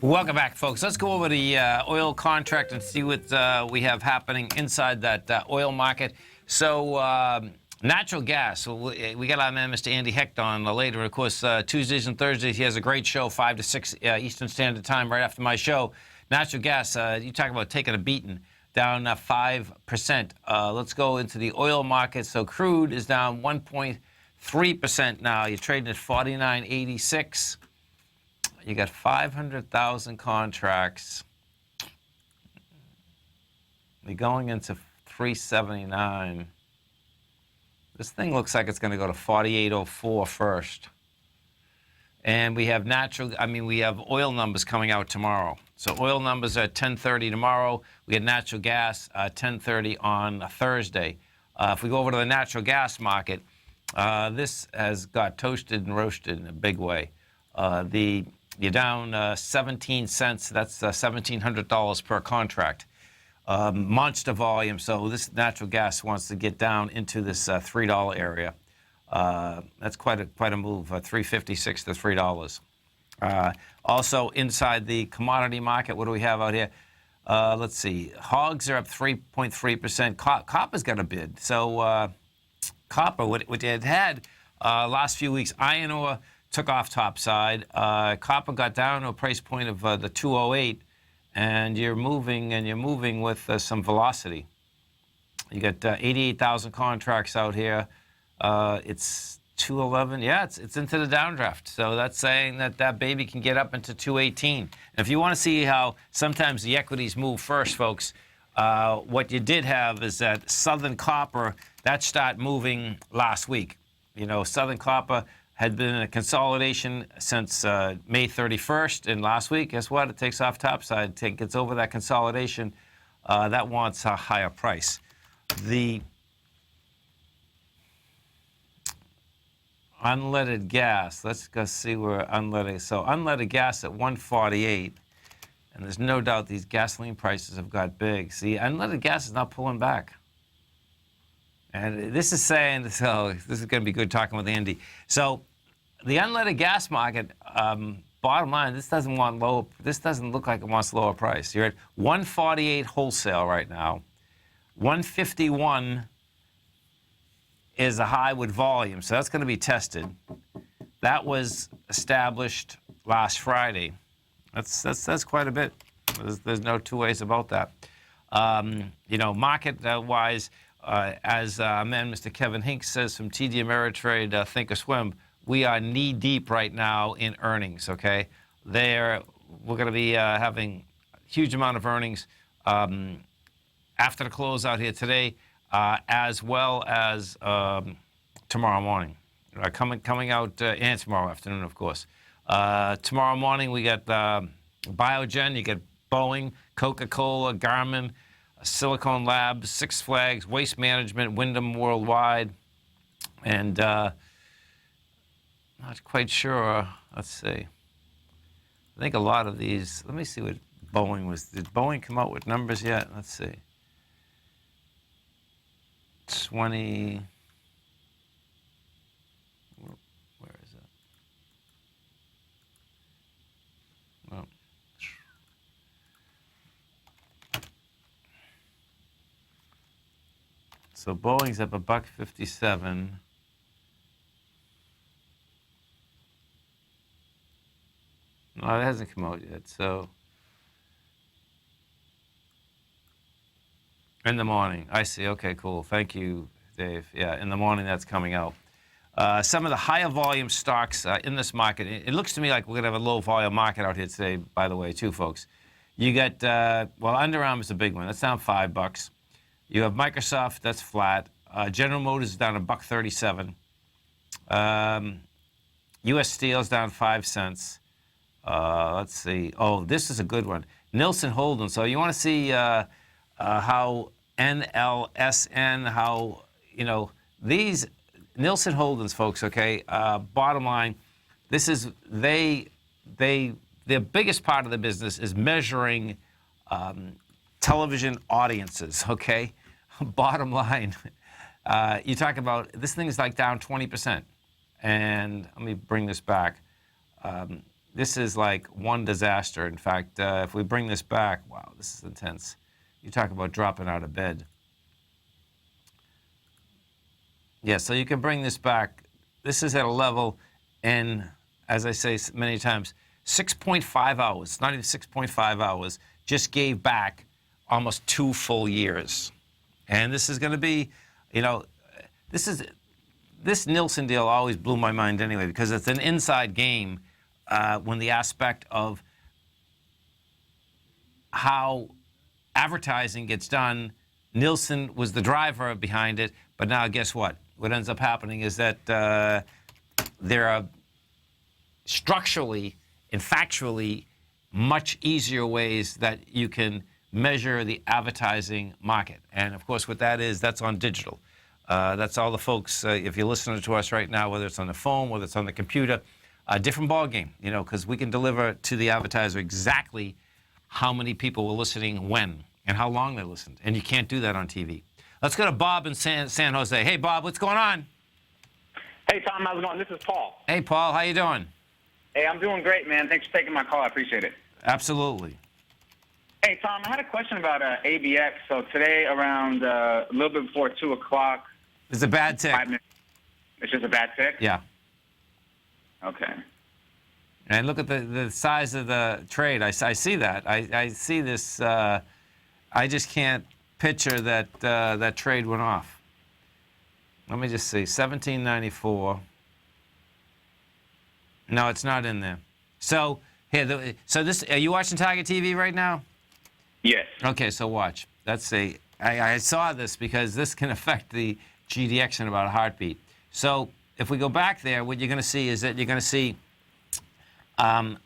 Welcome back, folks. Let's go over the oil contract and see what we have happening inside that oil market. So, natural gas. We got our man, Mr. Andy Hecht, on later. Of course, Tuesdays and Thursdays, he has a great show, 5 to 6 Eastern Standard Time, right after my show. Natural gas, you talk about taking a beating, down 5%. Let's go into the oil market. So crude is down 1.3% now. You're trading at $49.86. You got 500,000 contracts. You're going into 379. This thing looks like it's going to go to 48.04 first. And we have we have oil numbers coming out tomorrow. So oil numbers are at 10:30 tomorrow. We had natural gas 10:30 on Thursday. If we go over to the natural gas market, this has got toasted and roasted in a big way. You're down 17 cents. That's $1,700 per contract. Monster volume. So this natural gas wants to get down into this $3 area. That's quite a move. $3.56 to $3. Also inside the commodity market, what do we have out here? Let's see. Hogs are up 3.3%. Copper's got a bid. So copper, what it had last few weeks, iron ore took off topside. Copper got down to a price point of the 208, and you're moving with some velocity. You got 88,000 contracts out here. It's 211. Yeah, it's into the downdraft. So that's saying that baby can get up into 218. And if you want to see how sometimes the equities move first, folks, what you did have is that Southern Copper, that started moving last week. You know, Southern Copper had been in a consolidation since May 31st, and last week, guess what? It takes off topside, gets over that consolidation. That wants a higher price. The unleaded gas, let's go see where unleaded. So unleaded gas at 148, and there's no doubt these gasoline prices have got big. See, unleaded gas is not pulling back. And this is saying, so this is going to be good talking with Andy. So the unleaded gas market, bottom line, this doesn't look like it wants lower price. You're at 148 wholesale right now. 151 is a high with volume, so that's going to be tested. That was established last Friday. That's quite a bit. There's no two ways about that. Market-wise, as man, Mr. Kevin Hinks says from TD Ameritrade Thinkorswim, we are knee-deep right now in earnings, okay? We're going to be having a huge amount of earnings after the close out here today, as well as tomorrow morning. Coming out, and tomorrow afternoon, of course. Tomorrow morning, we got Biogen, you get Boeing, Coca-Cola, Garmin, Silicon Labs, Six Flags, Waste Management, Wyndham Worldwide. And not quite sure. Let's see. I think a lot of these, let me see what Boeing was. Did Boeing come out with numbers yet? Let's see. 20. Where is it? Well, so Boeing's up $1.57. No, it hasn't come out yet. So in the morning, I see. Okay, cool. Thank you, Dave. Yeah, in the morning that's coming out. Some of the higher volume stocks in this market. It looks to me like we're gonna have a low volume market out here today. By the way, too, folks. You got well, Under Armour's a big one. That's down $5. You have Microsoft. That's flat. General Motors is down $1.37. U.S. Steel's down 5 cents. Let's see. Oh, this is a good one. Nielsen Holden. So you want to see how NLSN, how, these Nielsen Holdens, folks, okay, bottom line, this is, their biggest part of the business is measuring television audiences, okay? Bottom line, you talk about, this thing is like down 20%. And let me bring this back. This is like one disaster. In fact, if we bring this back, wow, this is intense. You talk about dropping out of bed. Yeah, so you can bring this back. This is at a level in, as I say many times, 6.5 hours, not even 6.5 hours, just gave back almost 2 full years. And this is going to be, this Nielsen deal always blew my mind anyway, because it's an inside game when the aspect of how advertising gets done. Nielsen was the driver behind it, but now guess what? What ends up happening is that there are structurally and factually much easier ways that you can measure the advertising market. And of course, what that is, that's on digital. That's all the folks, if you're listening to us right now, whether it's on the phone, whether it's on the computer, a different ball game, because we can deliver to the advertiser exactly how many people were listening when and how long they listened. And you can't do that on TV. Let's go to Bob in San Jose. Hey, Bob, what's going on? Hey, Tom, how's it going? This is Paul. Hey, Paul, how you doing? Hey, I'm doing great, man. Thanks for taking my call. I appreciate it. Absolutely. Hey, Tom, I had a question about ABX. So today around a little bit before 2 o'clock. It's a bad tick. 5 minutes. It's just a bad tick? Yeah. Okay. And look at the size of the trade. I see that. I see this. I just can't picture that that trade went off. Let me just see. 1794. No, it's not in there. So here, so this. Are you watching Tiger TV right now? Yes. Okay, so watch. Let's see. I saw this because this can affect the GDX in about a heartbeat. So if we go back there, what you're going to see is that you're going to see at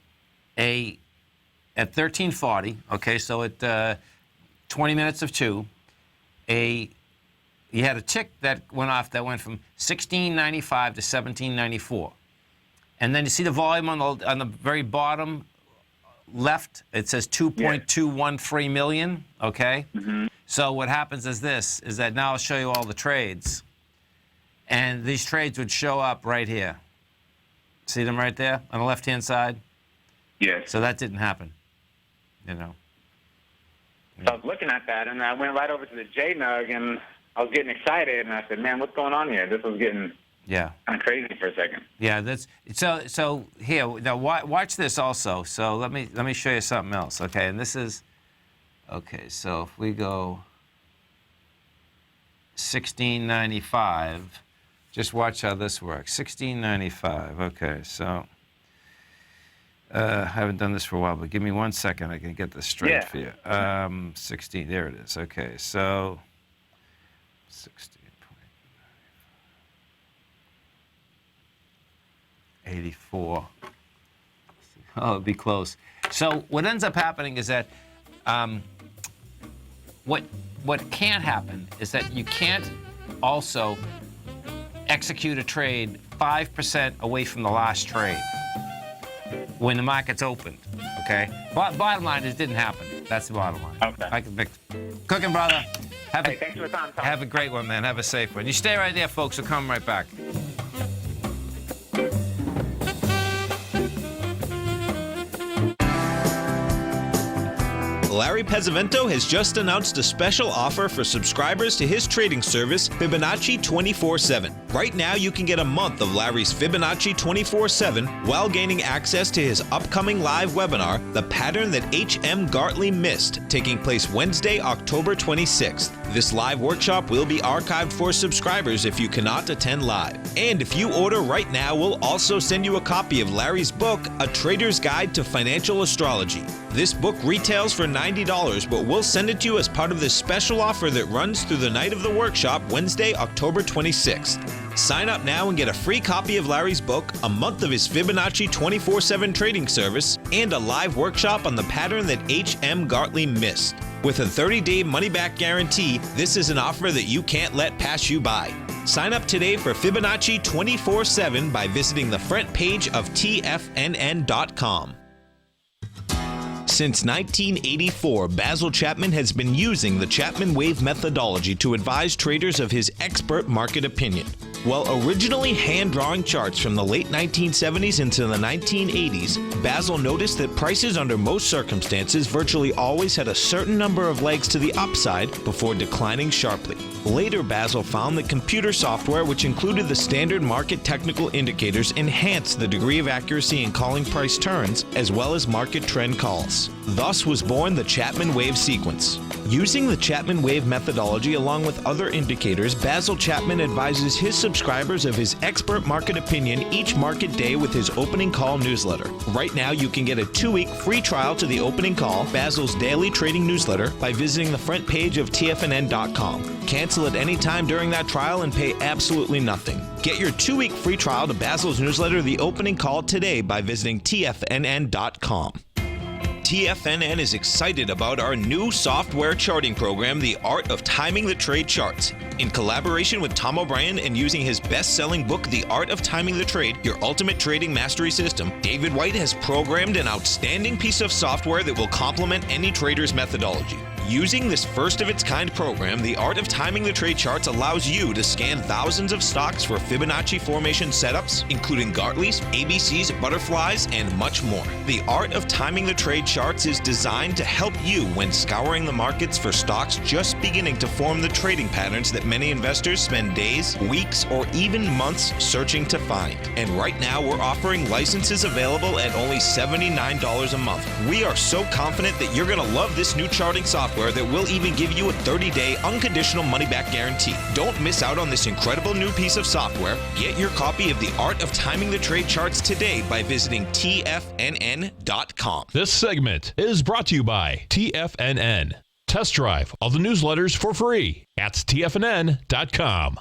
1340. Okay, so at 20 minutes of 2, you had a tick that went off that went from 1695 to 1794. And then you see the volume on the very bottom left, it says 2.213 million, okay? Mm-hmm. So what happens is this, is that now I'll show you all the trades. And these trades would show up right here. See them right there on the left-hand side? Yes. So that didn't happen, So I was looking at that, and I went right over to the JNUG, and I was getting excited, and I said, man, what's going on here? This was getting kind of crazy for a second. Yeah, that's so here, now watch this also. So let me show you something else, okay? And this is, okay, so if we go 1695, just watch how this works. 1695, okay, so I haven't done this for a while, but give me 1 second. I can get this straight for you. 16, there it is. Okay, so 16.84. Oh, it'd be close. So what ends up happening is that what can't happen is that you can't also execute a trade 5% away from the last trade when the market's opened, okay? Bottom line is it didn't happen. That's the bottom line. Okay. Cooking, brother. Hey, thanks for the time, Tom. Have a great one, man. Have a safe one. You stay right there, folks. We'll come right back. Larry Pesavento has just announced a special offer for subscribers to his trading service, Fibonacci 24/7. Right now, you can get a month of Larry's Fibonacci 24/7 while gaining access to his upcoming live webinar, The Pattern That H.M. Gartley Missed, taking place Wednesday, October 26th. This live workshop will be archived for subscribers if you cannot attend live. And if you order right now, we'll also send you a copy of Larry's book, A Trader's Guide to Financial Astrology. This book retails for $90, but we'll send it to you as part of this special offer that runs through the night of the workshop, Wednesday, October 26th. Sign up now and get a free copy of Larry's book, a month of his Fibonacci 24/7 trading service, and a live workshop on the pattern that H.M. Gartley missed. With a 30-day money-back guarantee, this is an offer that you can't let pass you by. Sign up today for Fibonacci 24/7 by visiting the front page of TFNN.com. Since 1984, Basil Chapman has been using the Chapman Wave methodology to advise traders of his expert market opinion. While originally hand-drawing charts from the late 1970s into the 1980s, Basil noticed that prices under most circumstances virtually always had a certain number of legs to the upside before declining sharply. Later, Basil found that computer software, which included the standard market technical indicators, enhanced the degree of accuracy in calling price turns, as well as market trend calls. Thus was born the Chapman Wave sequence. Using the Chapman Wave methodology along with other indicators, Basil Chapman advises his subscribers of his expert market opinion each market day with his opening call newsletter. Right now, you can get a 2-week free trial to the opening call, Basil's daily trading newsletter, by visiting the front page of TFNN.com. Cancel at any time during that trial and pay absolutely nothing. Get your 2-week free trial to Basil's newsletter, The Opening Call, today by visiting TFNN.com. TFNN is excited about our new software charting program, The Art of Timing the Trade Charts. In collaboration with Tom O'Brien and using his best-selling book, The Art of Timing the Trade, Your Ultimate Trading Mastery System, David White has programmed an outstanding piece of software that will complement any trader's methodology. Using this first-of-its-kind program, The Art of Timing the Trade Charts allows you to scan thousands of stocks for Fibonacci formation setups, including Gartley's, ABC's, butterflies, and much more. The Art of Timing the Trade Charts is designed to help you when scouring the markets for stocks just beginning to form the trading patterns that many investors spend days, weeks, or even months searching to find. And right now, we're offering licenses available at only $79 a month. We are so confident that you're going to love this new charting software that will even give you a 30-day unconditional money-back guarantee. Don't miss out on this incredible new piece of software. Get your copy of The Art of Timing the Trade Charts today by visiting TFNN.com. This segment is brought to you by TFNN. Test drive all the newsletters for free at TFNN.com.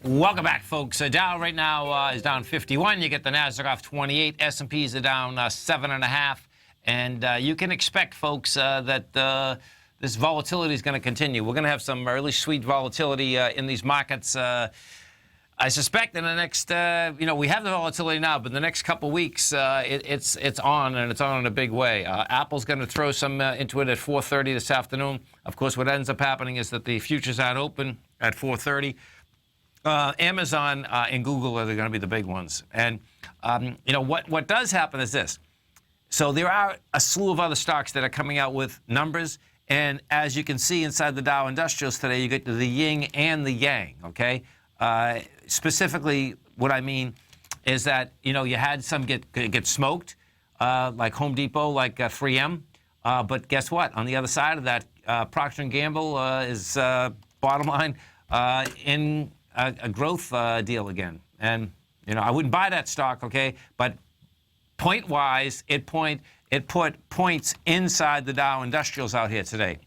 Welcome back, folks. Dow right now is down 51. You get the Nasdaq off 28. S&Ps are down 7.5. And you can expect, folks, that this volatility is going to continue. We're going to have some early sweet volatility in these markets. I suspect in the next, we have the volatility now, but in the next couple of weeks, it's on, and it's on in a big way. Apple's going to throw some into it at 4:30 this afternoon. Of course, what ends up happening is that the futures aren't open at 4:30. Amazon and Google are going to be the big ones. And, what does happen is this. So there are a slew of other stocks that are coming out with numbers. And as you can see inside the Dow Industrials today, you get the yin and the yang, okay? Specifically, what I mean is that, you had some get smoked, like Home Depot, like 3M. But guess what? On the other side of that, Procter & Gamble is, bottom line, in a growth deal again. And, I wouldn't buy that stock, okay? But point-wise, it put points inside the Dow Industrials out here today.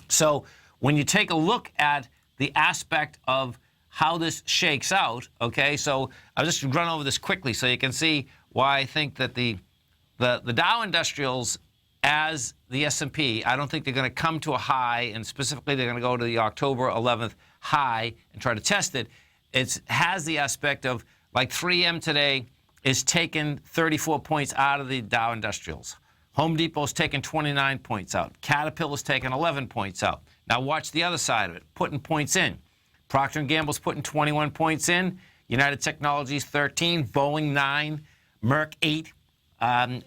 So when you take a look at the aspect of how this shakes out, okay? So I'll just run over this quickly so you can see why I think that the Dow Industrials as the S&P. I don't think they're going to come to a high, and specifically they're going to go to the October 11th high and try to test it. It has the aspect of, like 3M today is taking 34 points out of the Dow Industrials. Home Depot's taking 29 points out. Caterpillar's taking 11 points out. Now watch the other side of it, putting points in. Procter & Gamble's putting 21 points in. United Technologies 13, Boeing 9, Merck 8.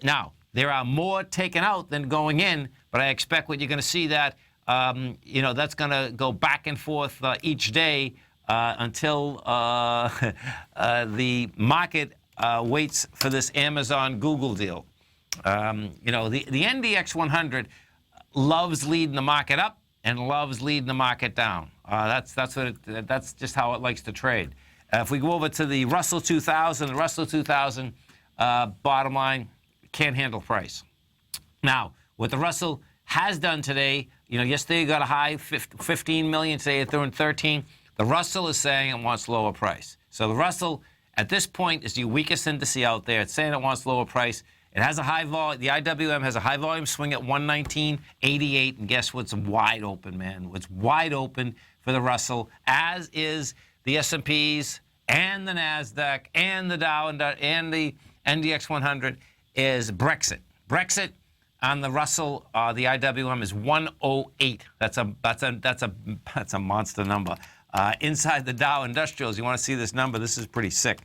Now, there are more taken out than going in, but I expect what you're going to see that, that's going to go back and forth each day until the market waits for this Amazon-Google deal. The NDX 100 loves leading the market up and loves leading the market down. That's just how it likes to trade. If we go over to the Russell 2000, the Russell 2000 bottom line can't handle price. Now, what the Russell has done today, yesterday you got a high 15 million, today it's doing 13. The Russell is saying it wants lower price. So the Russell at this point is the weakest index out there. It's saying it wants lower price. It has a high volume. The IWM has a high volume swing at 119.88, and guess what's wide open, man? What's wide open for the Russell, as is the S&Ps and the NASDAQ and the Dow and the NDX 100 is Brexit. Brexit on the Russell, the IWM is 108. That's a monster number. Inside the Dow Industrials, you want to see this number? This is pretty sick.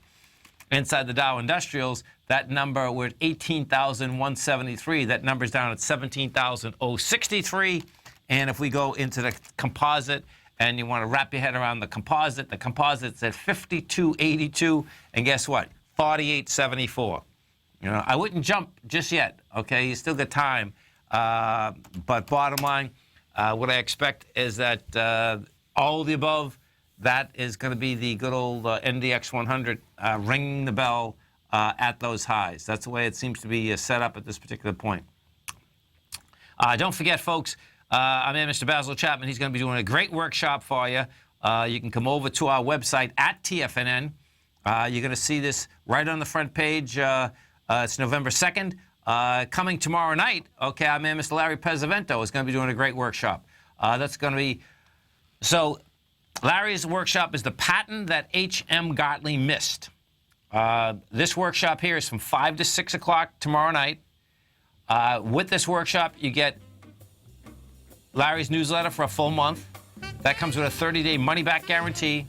Inside the Dow Industrials, that number, we're at 18,173. That number's down at 17,063. And if we go into the composite, and you want to wrap your head around the composite's at 52.82. And guess what? 48.74. I wouldn't jump just yet, okay? You still got time. But bottom line, what I expect is that all of the above, that is going to be the good old NDX 100 ringing the bell at those highs. That's the way it seems to be set up at this particular point. Don't forget, folks, I'm in Mr. Basil Chapman. He's going to be doing a great workshop for you. You can come over to our website at TFNN. You're going to see this right on the front page. It's November 2nd. Coming tomorrow night, okay, our man, Mr. Larry Pesavento, is going to be doing a great workshop. That's going to be... So, Larry's workshop is the patent that H.M. Gottlieb missed. This workshop here is from 5 to 6 o'clock tomorrow night. With this workshop, you get Larry's newsletter for a full month. That comes with a 30-day money-back guarantee.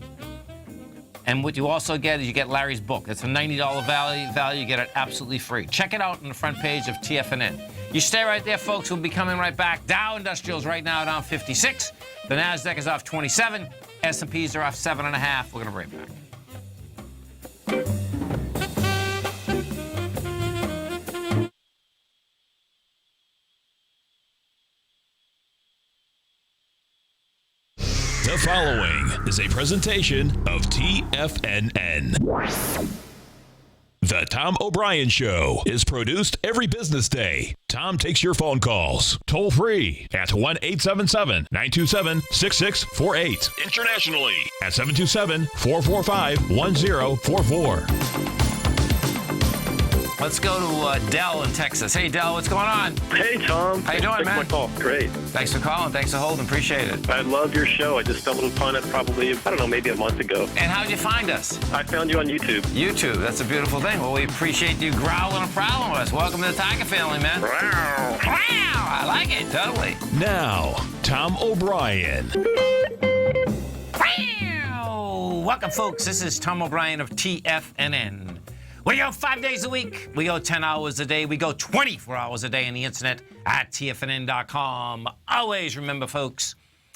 And what you also get is you get Larry's book. It's a $90 value. You get it absolutely free. Check it out on the front page of TFNN. You stay right there, folks. We'll be coming right back. Dow Industrials right now down 56. The NASDAQ is off 27. S&Ps are off 7.5. We're going to bring it back. The following is a presentation of TFNN. The Tom O'Brien Show is produced every business day. Tom takes your phone calls toll free at 1-877-927-6648. Internationally at 727-445-1044. Let's go to Dell in Texas. Hey, Dell, what's going on? Hey, Tom. How you doing, man? My call. Great. Thanks for calling. Thanks for holding. Appreciate it. I love your show. I just stumbled upon it probably, maybe a month ago. And how'd you find us? I found you on YouTube. YouTube. That's a beautiful thing. Well, we appreciate you growling and prowling with us. Welcome to the Tiger family, man. Wow. I like it. Totally. Now, Tom O'Brien. Welcome, folks. This is Tom O'Brien of TFNN. We go 5 days a week. We go 10 hours a day. We go 24 hours a day on the internet at TFNN.com. Always remember, folks,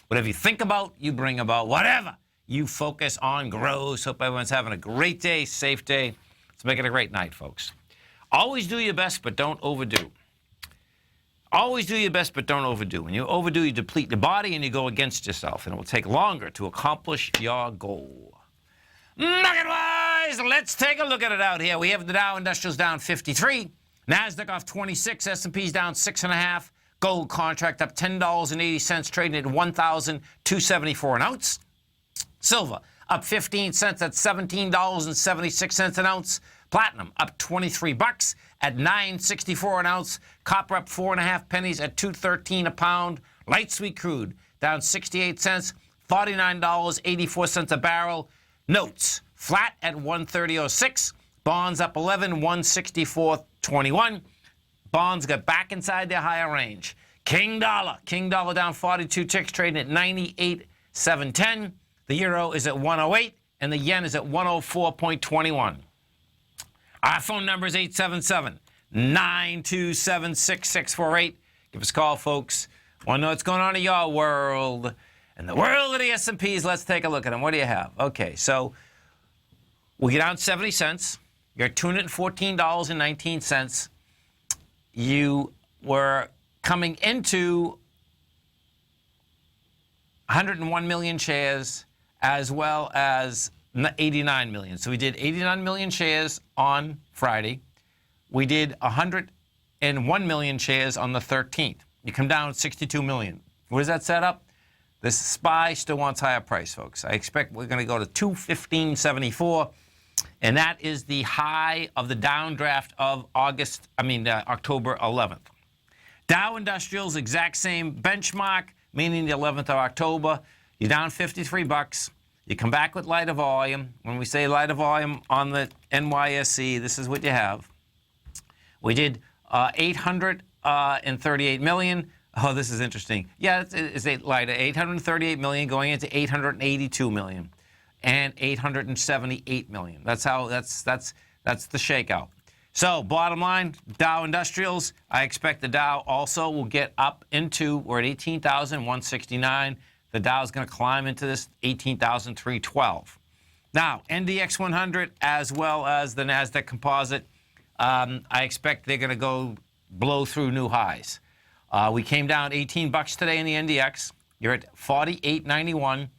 whatever you think about, you bring about. Whatever you focus on grows. Hope everyone's having a great day, safe day. Let's make it a great night, folks. Always do your best, but don't overdo. Always do your best, but don't overdo. When you overdo, you deplete the body and you go against yourself, and it will take longer to accomplish your goal. Market-wise, let's take a look at it out here. We have the Dow Industrials down 53, NASDAQ off 26, S&P's down 6.5, gold contract up $10.80, trading at $1,274 an ounce. Silver up 15 cents at $17.76 an ounce. Platinum up 23 bucks at $9.64 an ounce. Copper up 4.5 pennies at $2.13 a pound. Light sweet crude down 68 cents, $49.84 a barrel. Notes flat at 130.06. Bonds up 11, 164.21. Bonds got back inside their higher range. King dollar down 42 ticks, trading at 98.710. The euro is at 108, and the yen is at 104.21. Our phone number is 877-927-6648. Give us a call, folks. Want to know what's going on in your world. And the world of the S&Ps, let's take a look at them. What do you have? Okay, so we get down 70 cents. You're $214.19. You were coming into 101 million shares as well as 89 million. So we did 89 million shares on Friday. We did 101 million shares on the 13th. You come down 62 million. What does that set up? This SPY still wants higher price, folks. I expect we're going to go to 215.74, and that is the high of the downdraft of October 11th. Dow Industrials, exact same benchmark, meaning the 11th of October. You're down 53 bucks. You come back with lighter volume. When we say lighter volume on the NYSE, this is what you have. We did 838 million. Oh, this is interesting. Yeah, it's lighter. 838 million going into 882 million, and 878 million. That's the shakeout. So, bottom line, Dow Industrials. I expect the Dow also will get up into, we're at 18,169. The Dow is going to climb into this 18,312. Now, NDX 100 as well as the NASDAQ Composite, I expect they're going to go blow through new highs. We came down 18 bucks today in the NDX. You're at 48.91.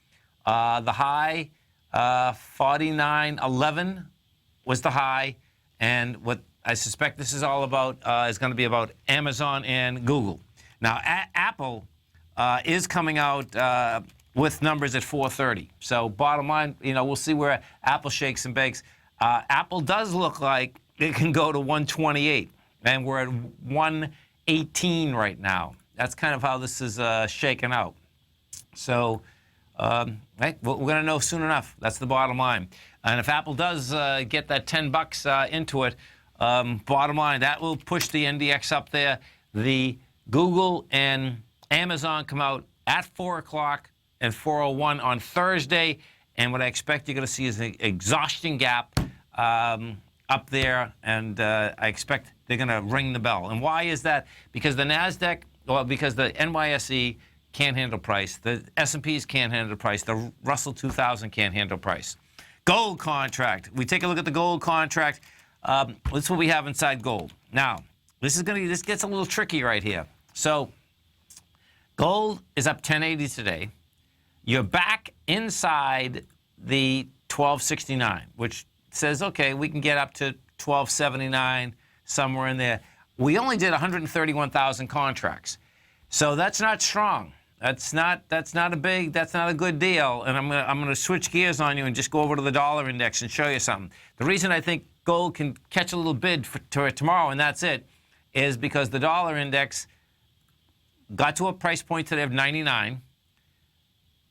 The high, 49.11 was the high. And what I suspect this is all about is going to be about Amazon and Google. Now, Apple is coming out with numbers at 4:30. So bottom line, we'll see where Apple shakes and bakes. Apple does look like it can go to 128, and we're at 118 right now. That's kind of how this is shaken out. So we're going to know soon enough. That's the bottom line. And if Apple does get that 10 bucks into it, bottom line, that will push the NDX up there. The Google and Amazon come out at 4 o'clock and 4:01 on Thursday. And what I expect you're going to see is an exhaustion gap up there. And I expect they're going to ring the bell. And why is that? Because the NASDAQ, because the NYSE can't handle price. The S&Ps can't handle price. The Russell 2000 can't handle price. Gold contract. We take a look at the gold contract. This is what we have inside gold. Now, this gets a little tricky right here. So, gold is up 1080 today. You're back inside the 1269, which says, okay, we can get up to 1279, somewhere in there. We only did 131,000 contracts. So that's not strong. That's not a good deal. And I'm gonna switch gears on you and just go over to the dollar index and show you something. The reason I think gold can catch a little bid for tomorrow, and that's it, is because the dollar index got to a price point today of 99,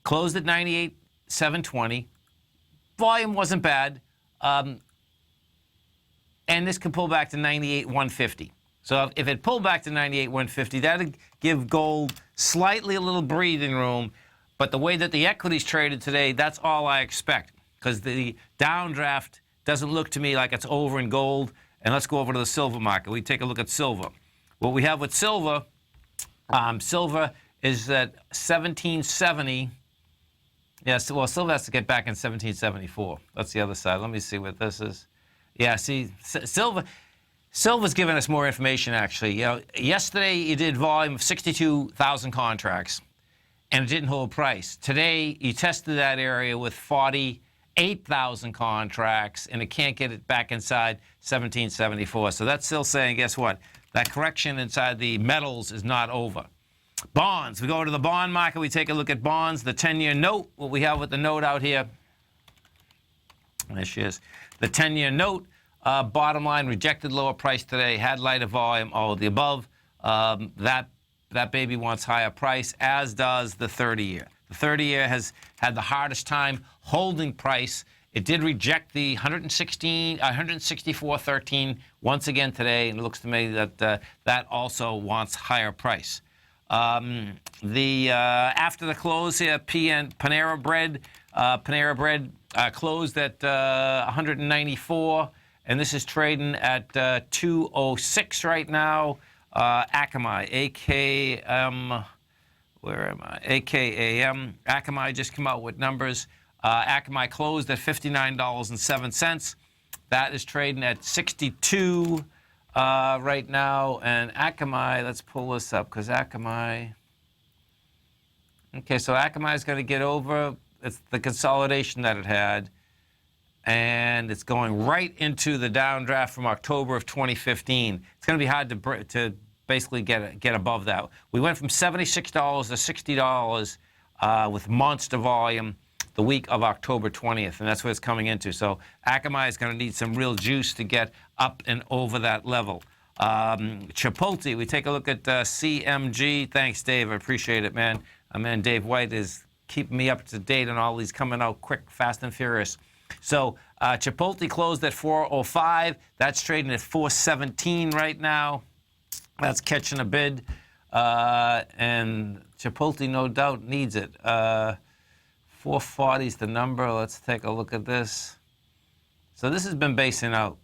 closed at 98,720. Volume wasn't bad, and this could pull back to 98,150. So if it pulled back to 98,150, that would give gold slightly a little breathing room. But the way that the equities traded today, that's all I expect, because the downdraft doesn't look to me like it's over in gold. And let's go over to the silver market. We take a look at silver. What we have with silver, silver is at 1770. Yes, well, silver has to get back in 1774. That's the other side. Let me see what this is. Yeah, see, Silver's giving us more information, actually. Yesterday you did volume of 62,000 contracts, and it didn't hold price. Today you tested that area with 48,000 contracts, and it can't get it back inside 1774. So that's still saying, guess what? That correction inside the metals is not over. Bonds. We go to the bond market. We take a look at bonds. The 10-year note, what we have with the note out here. There she is. The 10-year note, bottom line, rejected lower price today, had lighter volume, all of the above. That baby wants higher price, as does the 30-year. The 30-year has had the hardest time holding price. It did reject the 164.13 once again today, and it looks to me that that also wants higher price. After the close here, Panera Bread closed at 194, and this is trading at 206 right now. Akamai, AKM, where am I? AKAM. Akamai just came out with numbers. Akamai closed at $59.07. That is trading at 62 right now. And Akamai, let's pull this up because Akamai. Okay, so Akamai is going to get over the consolidation that it had, and it's going right into the downdraft from October of 2015. It's going to be hard to basically get above that. We went from $76 to $60 with monster volume the week of October 20th, and that's what it's coming into. So Akamai is going to need some real juice to get up and over that level. Chipotle, we take a look at CMG. Thanks, Dave. I appreciate it, man. Man, Dave White is keeping me up to date on all these coming out quick, fast, and furious. So Chipotle closed at 405. That's trading at 417 right now. That's catching a bid. And Chipotle, no doubt, needs it. 440 is the number. Let's take a look at this. So this has been basing out.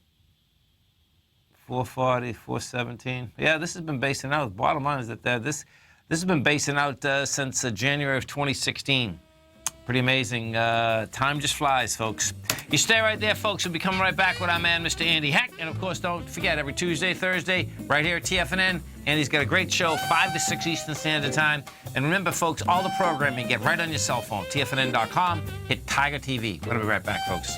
440, 417. Yeah, this has been basing out. Bottom line is that this has been basing out since January of 2016. Pretty amazing. Time just flies, folks. You stay right there, folks. We'll be coming right back with our man, Mr. Andy Heck. And, of course, don't forget, every Tuesday, Thursday, right here at TFNN, Andy's got a great show, 5 to 6 Eastern Standard Time. And remember, folks, all the programming, get right on your cell phone, TFNN.com, hit Tiger TV. We're going to be right back, folks.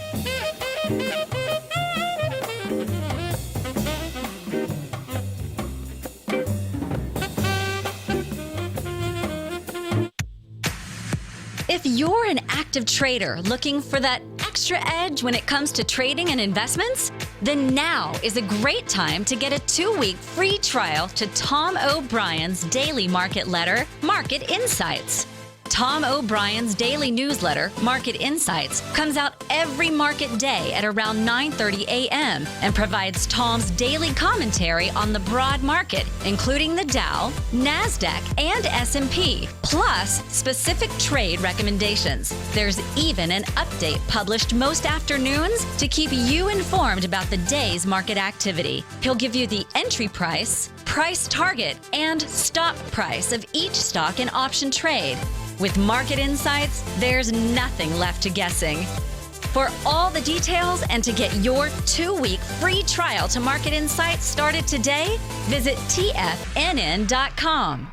If you're an active trader looking for that extra edge when it comes to trading and investments, then now is a great time to get a 2-week free trial to Tom O'Brien's daily market letter, Market Insights. Tom O'Brien's daily newsletter, Market Insights, comes out every market day at around 9:30 a.m. and provides Tom's daily commentary on the broad market, including the Dow, NASDAQ, and S&P, plus specific trade recommendations. There's even an update published most afternoons to keep you informed about the day's market activity. He'll give you the entry price, price target, and stop price of each stock and option trade. With Market Insights, there's nothing left to guessing. For all the details and to get your 2-week free trial to Market Insights started today, visit TFNN.com.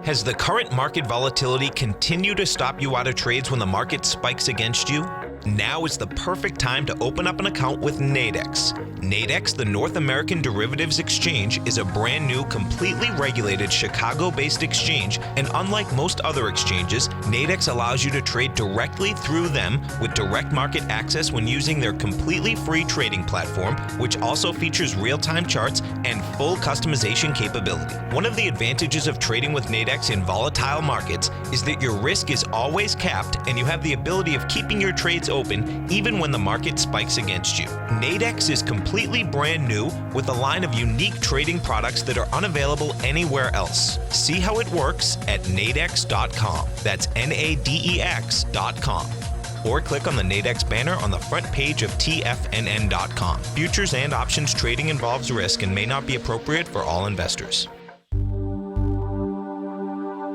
Has the current market volatility continued to stop you out of trades when the market spikes against you? Now is the perfect time to open up an account with Nadex. Nadex, the North American Derivatives Exchange, is a brand new, completely regulated Chicago-based exchange, and unlike most other exchanges, Nadex allows you to trade directly through them with direct market access when using their completely free trading platform, which also features real-time charts and full customization capability. One of the advantages of trading with Nadex in volatile markets is that your risk is always capped and you have the ability of keeping your trades open even when the market spikes against you. Nadex is completely brand new with a line of unique trading products that are unavailable anywhere else. See how it works at nadex.com. That's NADEX.com. Or click on the Nadex banner on the front page of TFNN.com. Futures and options trading involves risk and may not be appropriate for all investors.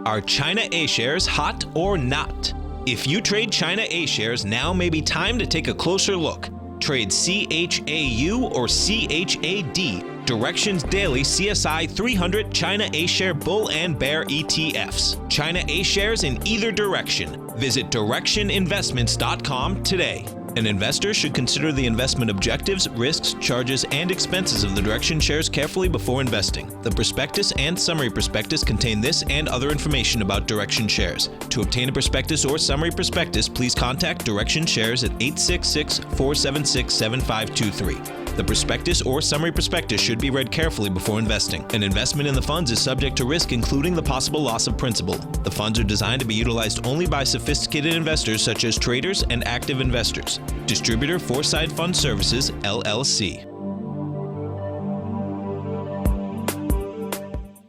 Are China A-shares hot or not? If you trade China A-shares, now may be time to take a closer look. Trade CHAU or CHAD, Directions Daily CSI 300 China A-share Bull and Bear ETFs. China A-shares in either direction. Visit directioninvestments.com today. An investor should consider the investment objectives, risks, charges, and expenses of the Direction shares carefully before investing. The prospectus and summary prospectus contain this and other information about Direction shares. To obtain a prospectus or summary prospectus, please contact Direction Shares at 866-476-7523. The prospectus or summary prospectus should be read carefully before investing. An investment in the funds is subject to risk, including the possible loss of principal. The funds are designed to be utilized only by sophisticated investors such as traders and active investors. Distributor Foreside Fund Services, LLC.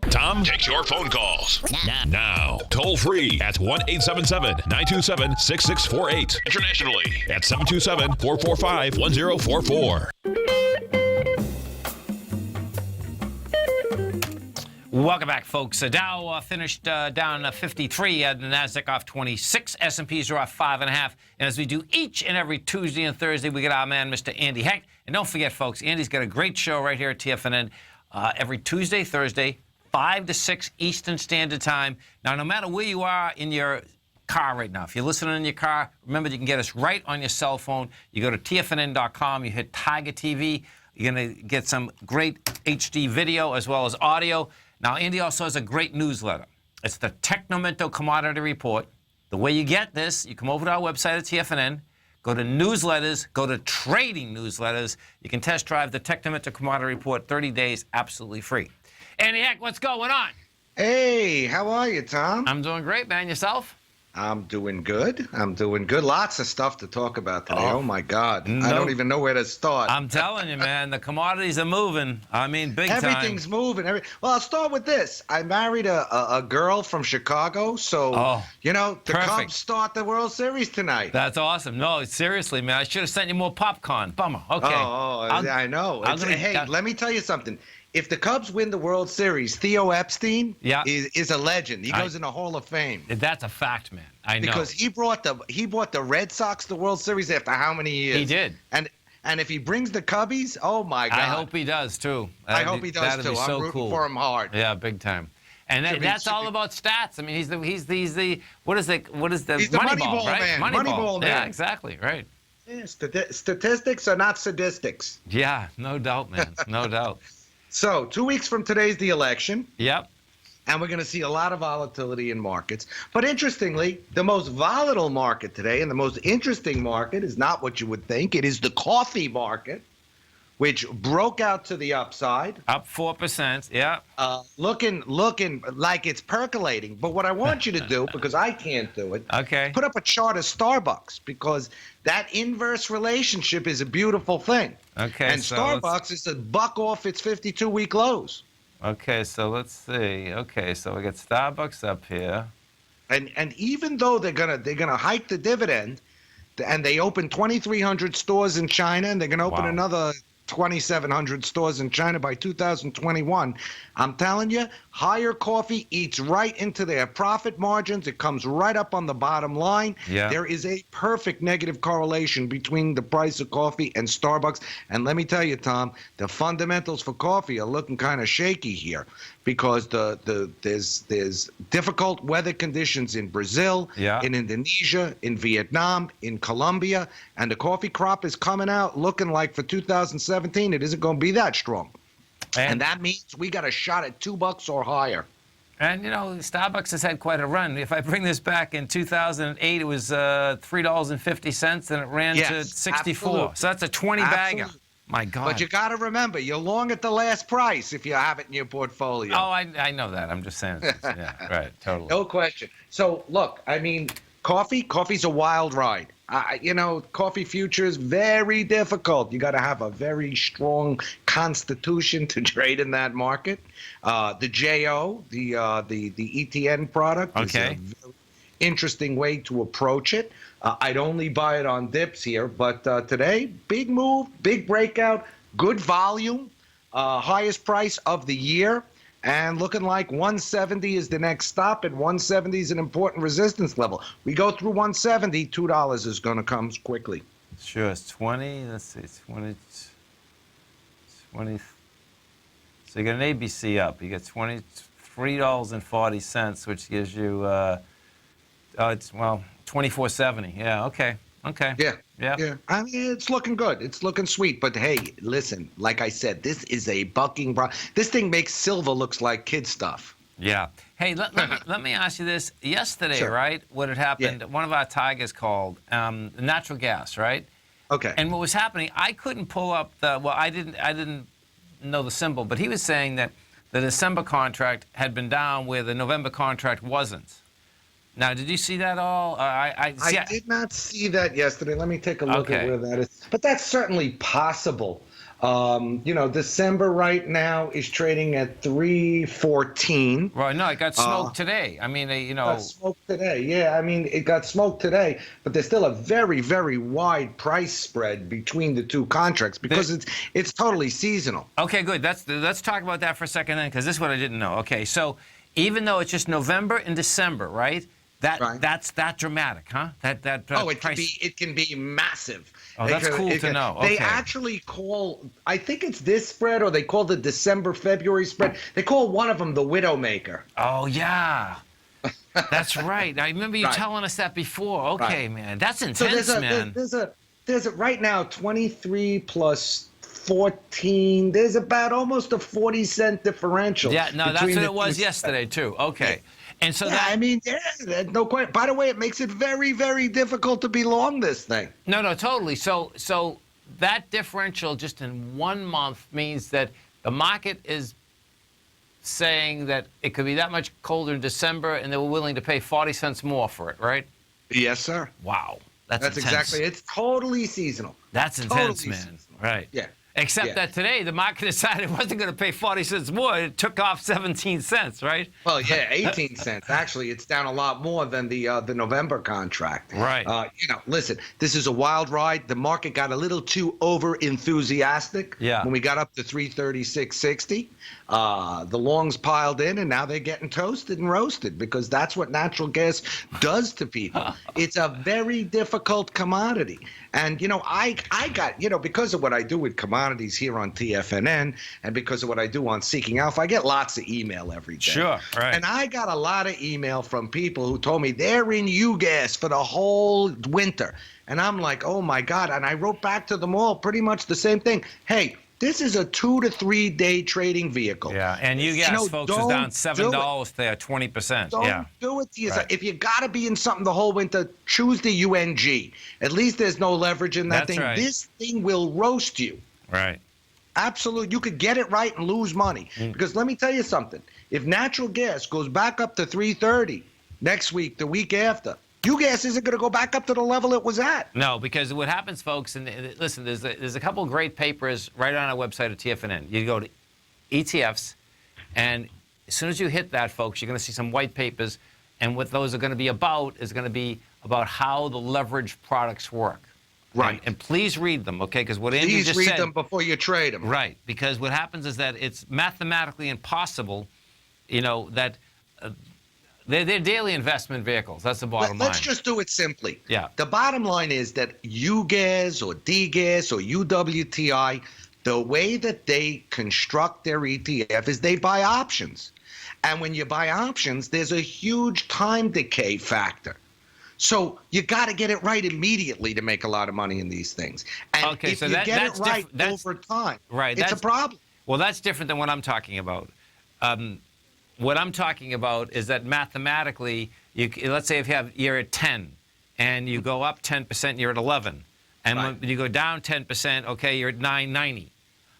Tom takes your phone calls now. Toll free at 1-877-927-6648. Internationally at 727-445-1044. Welcome back, folks. Dow finished down 53. The Nasdaq off 26. S&Ps are off 5.5. And as we do each and every Tuesday and Thursday, we get our man, Mr. Andy Hecht. And don't forget, folks, Andy's got a great show right here at TFNN every Tuesday, Thursday, 5 to 6 Eastern Standard Time. Now, no matter where you are in your car right now, if you're listening in your car, remember you can get us right on your cell phone. You go to TFNN.com, you hit Tiger TV. You're going to get some great HD video as well as audio. Now, Andy also has a great newsletter. It's the Technomento Commodity Report. The way you get this, you come over to our website at TFNN, go to newsletters, go to trading newsletters. You can test drive the Technomento Commodity Report 30 days absolutely free. Andy Hecht, what's going on? Hey, how are you, Tom? I'm doing great, man. Yourself? I'm doing good. Lots of stuff to talk about today. Oh my God. I don't even know where to start. I'm telling you, man, the commodities are moving. I mean, big time. Everything's moving. Well, I'll start with this. I married a girl from Chicago, so, the Cubs start the World Series tonight. That's awesome. No, seriously, man, I should have sent you more popcorn. Bummer. Okay. I know. Hey, let me tell you something. If the Cubs win the World Series, Theo Epstein is a legend. He goes in the Hall of Fame. That's a fact, man. I know. Because he brought the Red Sox the World Series after how many years? He did. And if he brings the Cubbies, oh my God. I hope he does too. I hope he does too. I'm rooting for him hard. Yeah, big time. And that's all about stats. I mean, he's the what is the Moneyball, right? Man. Moneyball man. Yeah, exactly. Right. Yeah, statistics are not sadistics. Yeah, no doubt, man. No doubt. So 2 weeks from today's the election. Yep. And we're going to see a lot of volatility in markets. But interestingly, the most volatile market today and the most interesting market is not what you would think. It is the coffee market, which broke out to the upside. Up 4%, yeah. Looking like it's percolating. But what I want you to do, because I can't do it, put up a chart of Starbucks, because that inverse relationship is a beautiful thing. Okay. And so Starbucks is a buck off its 52-week lows. Okay, so let's see. Okay, so we got Starbucks up here. And even though they're gonna hike the dividend, and they open 2,300 stores in China, and they're gonna open another 2,700 stores in China by 2021. I'm telling you, higher coffee eats right into their profit margins. It comes right up on the bottom line. Yeah. There is a perfect negative correlation between the price of coffee and Starbucks. And let me tell you, Tom, the fundamentals for coffee are looking kind of shaky here, because there's difficult weather conditions in Brazil, in Indonesia, in Vietnam, in Colombia, and the coffee crop is coming out looking like for 2017 it isn't going to be that strong. And that means we got a shot at $2 or higher. And, Starbucks has had quite a run. If I bring this back in 2008, it was $3.50, and it ran to 64. Absolutely. So that's a 20-bagger. My God. But you got to remember, you're long at the last price if you have it in your portfolio. Oh, I know that. I'm just saying. Yeah, right, totally. No question. So, look, I mean, coffee's a wild ride. Coffee futures, very difficult. You got to have a very strong constitution to trade in that market. The JO, the ETN product, is a very interesting way to approach it. I'd only buy it on dips here, but today, big move, big breakout, good volume, highest price of the year. And looking like 170 is the next stop, and 170 is an important resistance level. We go through 170, $2 is going to come quickly. Sure, it's 20. Let's see, 20. So you got an ABC up. You get $23.40, which gives you, it's $24.70. Yeah, okay. Okay. Yeah. I mean, it's looking good. It's looking sweet. But hey, listen, like I said, this is a bucking. This thing makes silver looks like kid stuff. Yeah. Hey, let me ask you this. Yesterday, Sure. right, what had happened, one of our tigers called natural gas, right? Okay. And what was happening, I couldn't pull up I didn't know the symbol, but he was saying that the December contract had been down where the November contract wasn't. Now, did you see that all? I did not see that yesterday. Let me take a look at where that is. But that's certainly possible. December right now is trading at 314. Right, no, it got smoked today. I mean, It got smoked today. Yeah, I mean, it got smoked today, but there's still a very, very wide price spread between the two contracts because it's totally seasonal. Okay, good. Let's talk about that for a second then, because this is what I didn't know. Okay, so even though it's just November and December, right? That's that dramatic, huh? It can be massive. Oh, that's cool to know. They Okay. actually call, I think it's this spread, or they call the December-February spread. They call one of them the Widowmaker. Oh yeah, that's right. I remember you telling us that before. Okay, man, that's intense, man. There's a right now 23 plus 14. There's about almost a 40-cent differential. Yeah, no, that's what it was yesterday too. Okay. And so no question. By the way, it makes it very, very difficult to be long this thing. No, totally. So that differential just in 1 month means that the market is saying that it could be that much colder in December, and they were willing to pay 40 cents more for it, right? Yes, sir. Wow, that's intense. Exactly. It's totally seasonal. That's intense, man. Seasonal. Right. Yeah. Except that today the market decided it wasn't going to pay 40 cents more. It took off 17 cents, right? Well, yeah, 18 cents. Actually, it's down a lot more than the November contract. Right. Listen, this is a wild ride. The market got a little too over enthusiastic when we got up to 336.60. The longs piled in, and now they're getting toasted and roasted because that's what natural gas does to people. It's a very difficult commodity. And, I got, because of what I do with commodities here on TFNN and because of what I do on Seeking Alpha, I get lots of email every day. Sure, right. And I got a lot of email from people who told me they're in UGAS for the whole winter. And I'm like, oh, my God. And I wrote back to them all pretty much the same thing. Hey, this is a 2 to 3 day trading vehicle. Yeah, and UGAS, folks, is down $7 there, 20%. Don't do it to yourself. If you got to be in something the whole winter, choose the UNG. At least there's no leverage in that thing. Right. This thing will roast you. Right. Absolutely. You could get it right and lose money. Because let me tell you something. If natural gas goes back up to 330 next week, the week after, UGAS isn't going to go back up to the level it was at. No, because what happens, folks, and listen, there's a couple of great papers right on our website at TFNN. You go to ETFs, and as soon as you hit that, folks, you're going to see some white papers, and what those are going to be about is going to be about how the leverage products work. Right. And please read them, okay? Because what Andy just said. Please read them before you trade them. Right. Because what happens is that it's mathematically impossible, that they're daily investment vehicles. That's the bottom line. Let's just do it simply. Yeah. The bottom line is that UGAS or DGAS or UWTI, the way that they construct their ETF is they buy options. And when you buy options, there's a huge time decay factor. So you got to get it right immediately to make a lot of money in these things. And if you get it right over time, it's a problem. Well, that's different than what I'm talking about. What I'm talking about is that mathematically, let's say if you're at 10 and you go up 10%, you're at 11. And when you go down 10%, okay, you're at 990.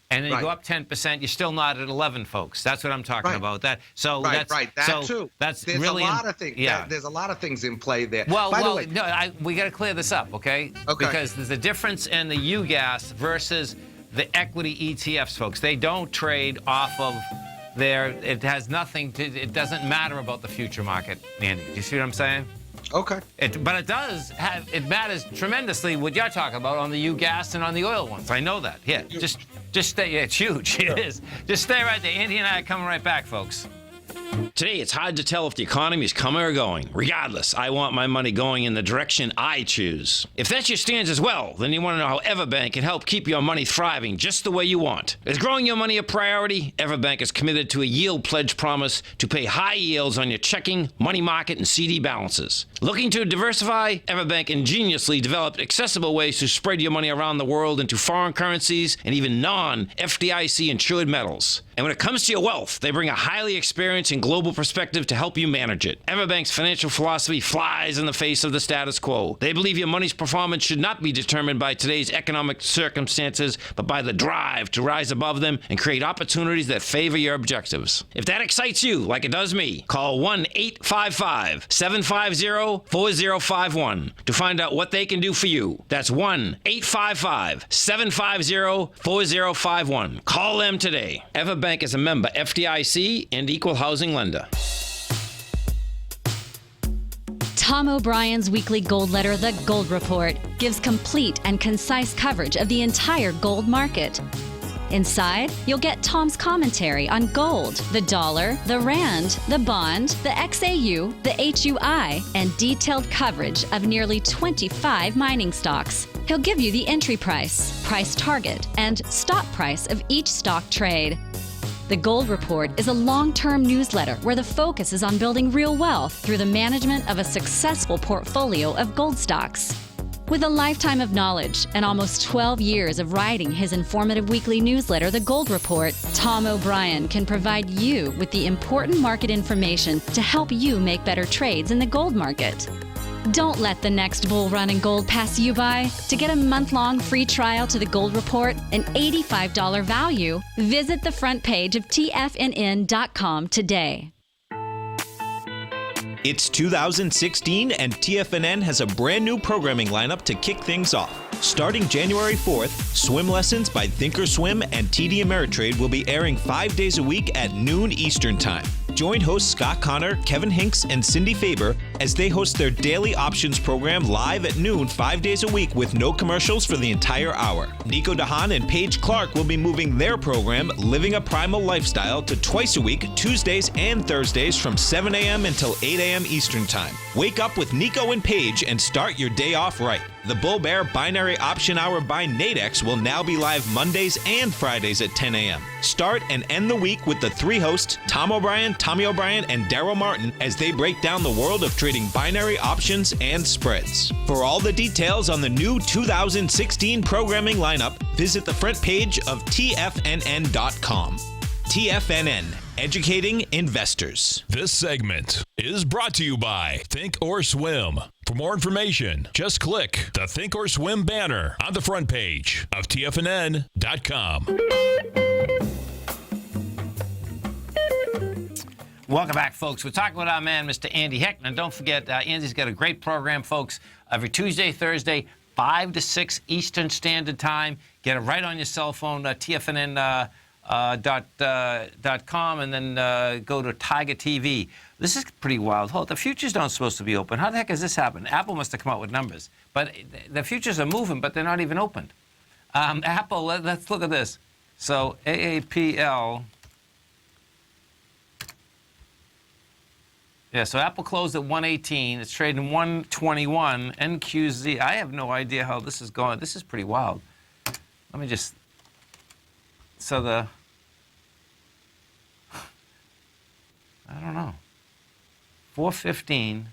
And then you go up 10%, you're still not at 11, folks. That's what I'm talking about. That's there's really a lot of things. Yeah. There's a lot of things in play there. Well, By the way, we got to clear this up, okay? Because there's a difference in the UGAS versus the equity ETFs, folks. They don't trade off of it has nothing to, it doesn't matter about the future market, Andy. Do you see what I'm saying? Okay. But it matters tremendously what you're talking about on the UGAS and on the oil ones. I know that. Yeah, just stay, it's huge. It is. Just stay right there. Andy and I are coming right back, folks. Today, it's hard to tell if the economy is coming or going. Regardless, I want my money going in the direction I choose. If that's your stance as well, then you want to know how Everbank can help keep your money thriving just the way you want. Is growing your money a priority? Everbank is committed to a yield pledge promise to pay high yields on your checking, money market, and CD balances. Looking to diversify? Everbank ingeniously developed accessible ways to spread your money around the world into foreign currencies and even non-FDIC insured metals. And when it comes to your wealth, they bring a highly experienced and global perspective to help you manage it. Everbank's financial philosophy flies in the face of the status quo. They believe your money's performance should not be determined by today's economic circumstances, but by the drive to rise above them and create opportunities that favor your objectives. If that excites you, like it does me, call 1-855-750-4051 to find out what they can do for you. That's 1-855-750-4051. Call them today. Everbank is a member FDIC and equal housing lender. Tom O'Brien's weekly gold letter, The Gold Report, gives complete and concise coverage of the entire gold market. Inside, you'll get Tom's commentary on gold, the dollar, the rand, the bond, the XAU, the HUI, and detailed coverage of nearly 25 mining stocks. He'll give you the entry price, price target, and stop price of each stock trade. The Gold Report is a long-term newsletter where the focus is on building real wealth through the management of a successful portfolio of gold stocks. With a lifetime of knowledge and almost 12 years of writing his informative weekly newsletter, The Gold Report, Tom O'Brien can provide you with the important market information to help you make better trades in the gold market. Don't let the next bull run in gold pass you by. To get a month-long free trial to The Gold Report, an $85 value, visit the front page of TFNN.com today. It's 2016 and TFNN has a brand new programming lineup to kick things off. Starting January 4th, Swim Lessons by Thinkorswim and TD Ameritrade will be airing 5 days a week at noon Eastern Time. Join hosts Scott Connor, Kevin Hinks, and Cindy Faber as they host their daily options program live at noon 5 days a week with no commercials for the entire hour. Nico DeHaan and Paige Clark will be moving their program, Living a Primal Lifestyle, to twice a week, Tuesdays and Thursdays from 7 a.m. until 8 a.m. Eastern Time. Wake up with Nico and Paige and start your day off right. The Bull Bear Binary Option Hour by Nadex will now be live Mondays and Fridays at 10 a.m. Start and end the week with the three hosts, Tom O'Brien, Tommy O'Brien, and Daryl Martin, as they break down the world of trading binary options and spreads. For all the details on the new 2016 programming lineup, visit the front page of TFNN.com. TFNN, educating investors. This segment is brought to you by Think or Swim. For more information, just click the Think or Swim banner on the front page of TFNN.com. Welcome back, folks. We're talking with our man, Mr. Andy Heckman. Don't forget, Andy's got a great program, folks, every Tuesday, Thursday, 5 to 6 Eastern Standard Time. Get it right on your cell phone, TFNN.com, and then go to Tiger TV. This is pretty wild. Hold, the futures aren't supposed to be open. How the heck has this happened? Apple must have come out with numbers. But the futures are moving, but they're not even opened. Apple, let's look at this. So AAPL. Yeah, so Apple closed at 118. It's trading 121. NQZ. I have no idea how this is going. This is pretty wild. Let me just. So I don't know. 415.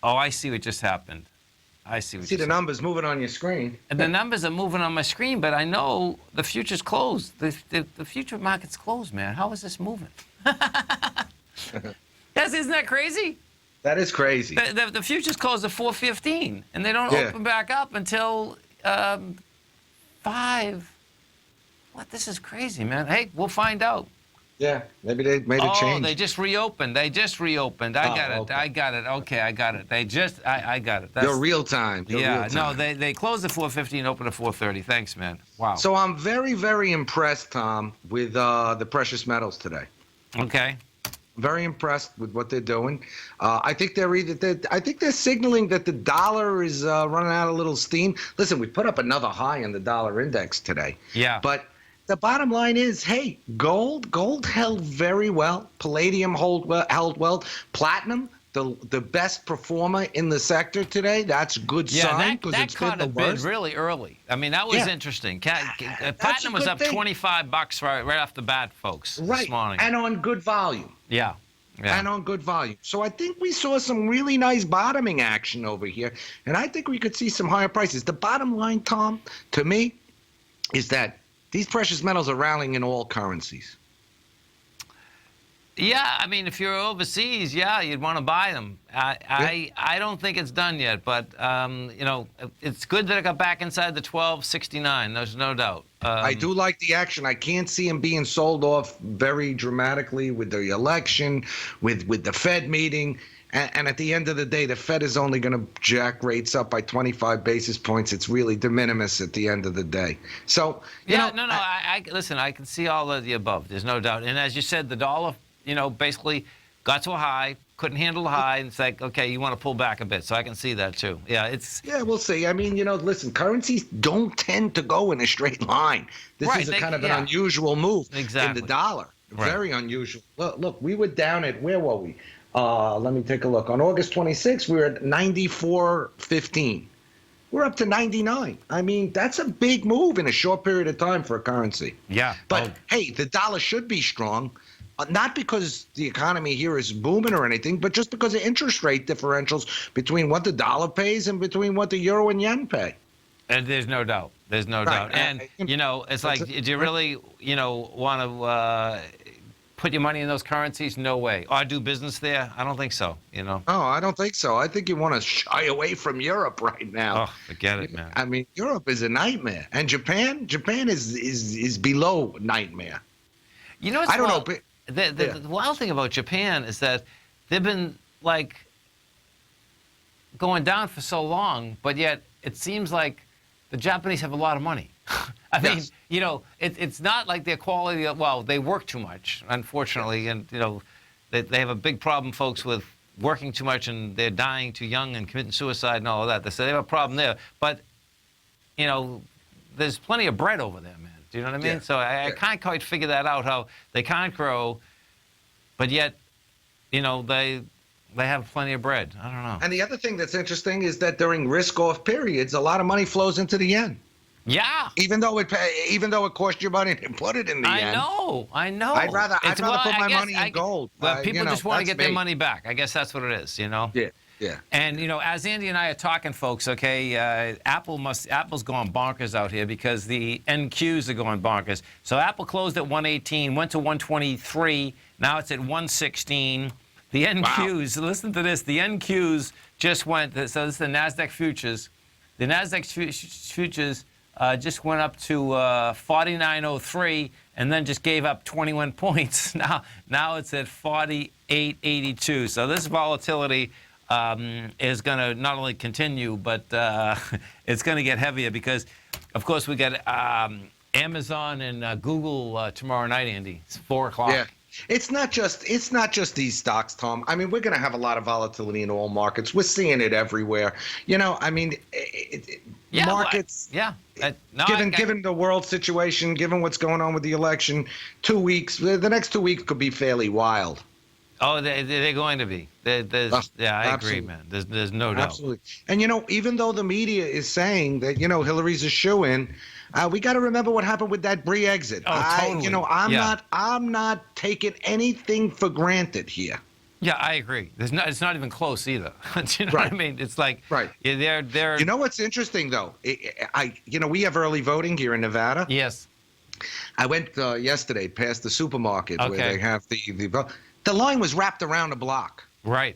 Oh, I see what just happened. I see what. See the numbers moving on your screen. And the numbers are moving on my screen, but I know the future's closed. The future market's closed, man. How is this moving? Yes, isn't that crazy? That is crazy. The future's closed at 4:15, and they don't open back up until 5. What? This is crazy, man. Hey, we'll find out. Yeah, maybe they made a change. Oh, they just reopened. I got it. Okay. I got it. Okay, I got it. I got it. You're real time. No, they closed at 4:50 and opened at 4:30. Thanks, man. Wow. So I'm very, very impressed, Tom, with the precious metals today. Okay. Very impressed with what they're doing. I think they're signaling that the dollar is running out a little steam. Listen, we put up another high in the dollar index today. Yeah. But the bottom line is, hey, gold held very well. Palladium held well. Platinum, the best performer in the sector today. That's a good sign because it's been the bid worst. really early. I mean, that was interesting. Platinum was up $25 right off the bat, folks, this morning. And on good volume. Yeah. And on good volume. So I think we saw some really nice bottoming action over here, and I think we could see some higher prices. The bottom line, Tom, to me, is that these precious metals are rallying in all currencies. Yeah, I mean, if you're overseas, you'd want to buy them. I don't think it's done yet, but it's good that it got back inside the 1269. There's no doubt. I do like the action. I can't see them being sold off very dramatically with the election, with the Fed meeting. And at the end of the day, the Fed is only going to jack rates up by 25 basis points. It's really de minimis at the end of the day. So, listen, I can see all of the above. There's no doubt. And as you said, the dollar, basically got to a high, couldn't handle the high, and it's like, okay, you want to pull back a bit. So I can see that too. Yeah, we'll see. I mean, listen, currencies don't tend to go in a straight line. This is kind of an unusual move in the dollar. Right. Very unusual. Look, we were down at, where were we? Let me take a look. On August 26th, we were at 94.15. We're up to 99. I mean, that's a big move in a short period of time for a currency. Yeah. But, hey, the dollar should be strong. Not because the economy here is booming or anything, but just because of interest rate differentials between what the dollar pays and between what the euro and yen pay. And there's no doubt. There's no doubt. And, it's like, do you really, want to put your money in those currencies? No way. Or do business there? I don't think so, Oh, I don't think so. I think you want to shy away from Europe right now. Oh, forget it, man. I mean, Europe is a nightmare. And Japan is below nightmare. I don't know. The wild thing about Japan is that they've been, going down for so long, but yet it seems like the Japanese have a lot of money. I mean, it's not like their quality they work too much, unfortunately, and, they have a big problem, folks, with working too much, and they're dying too young and committing suicide and all of that. They say they have a problem there. But, there's plenty of bread over there, man. Do you know what I mean? Yeah. So I can't quite figure that out, how they can't grow, but yet, they have plenty of bread. I don't know. And the other thing that's interesting is that during risk-off periods, a lot of money flows into the yen. Yeah. Even though it cost you money to put it in the yen. I know. I'd rather put my money in gold. Well, people just want to get their money back. I guess that's what it is, Yeah. And, as Andy and I are talking, folks, okay, Apple's going bonkers out here because the NQs are going bonkers. So Apple closed at 118, went to 123. Now it's at 116. The NQs, listen to this, the NQs just went, so this is the NASDAQ futures. The NASDAQ futures just went up to 49.03 and then just gave up 21 points. Now it's at 48.82. So this volatility is going to not only continue, but it's going to get heavier because, of course, we got Amazon and Google tomorrow night, Andy. It's 4 o'clock. Yeah. It's not just these stocks, Tom. I mean, we're going to have a lot of volatility in all markets. We're seeing it everywhere. Markets. Given the world situation, given what's going on with the election, 2 weeks. The next 2 weeks could be fairly wild. Oh, they're going to be. I agree, man. There's no doubt. Absolutely. And, even though the media is saying that, Hillary's a shoo-in, we got to remember what happened with that Bree exit. Oh, totally. I'm not taking anything for granted here. Yeah, I agree. It's not even close either. You know what I mean? It's like, they're. You know what's interesting, though? We have early voting here in Nevada. Yes. I went yesterday past the supermarket where they have the vote. The line was wrapped around a block. Right.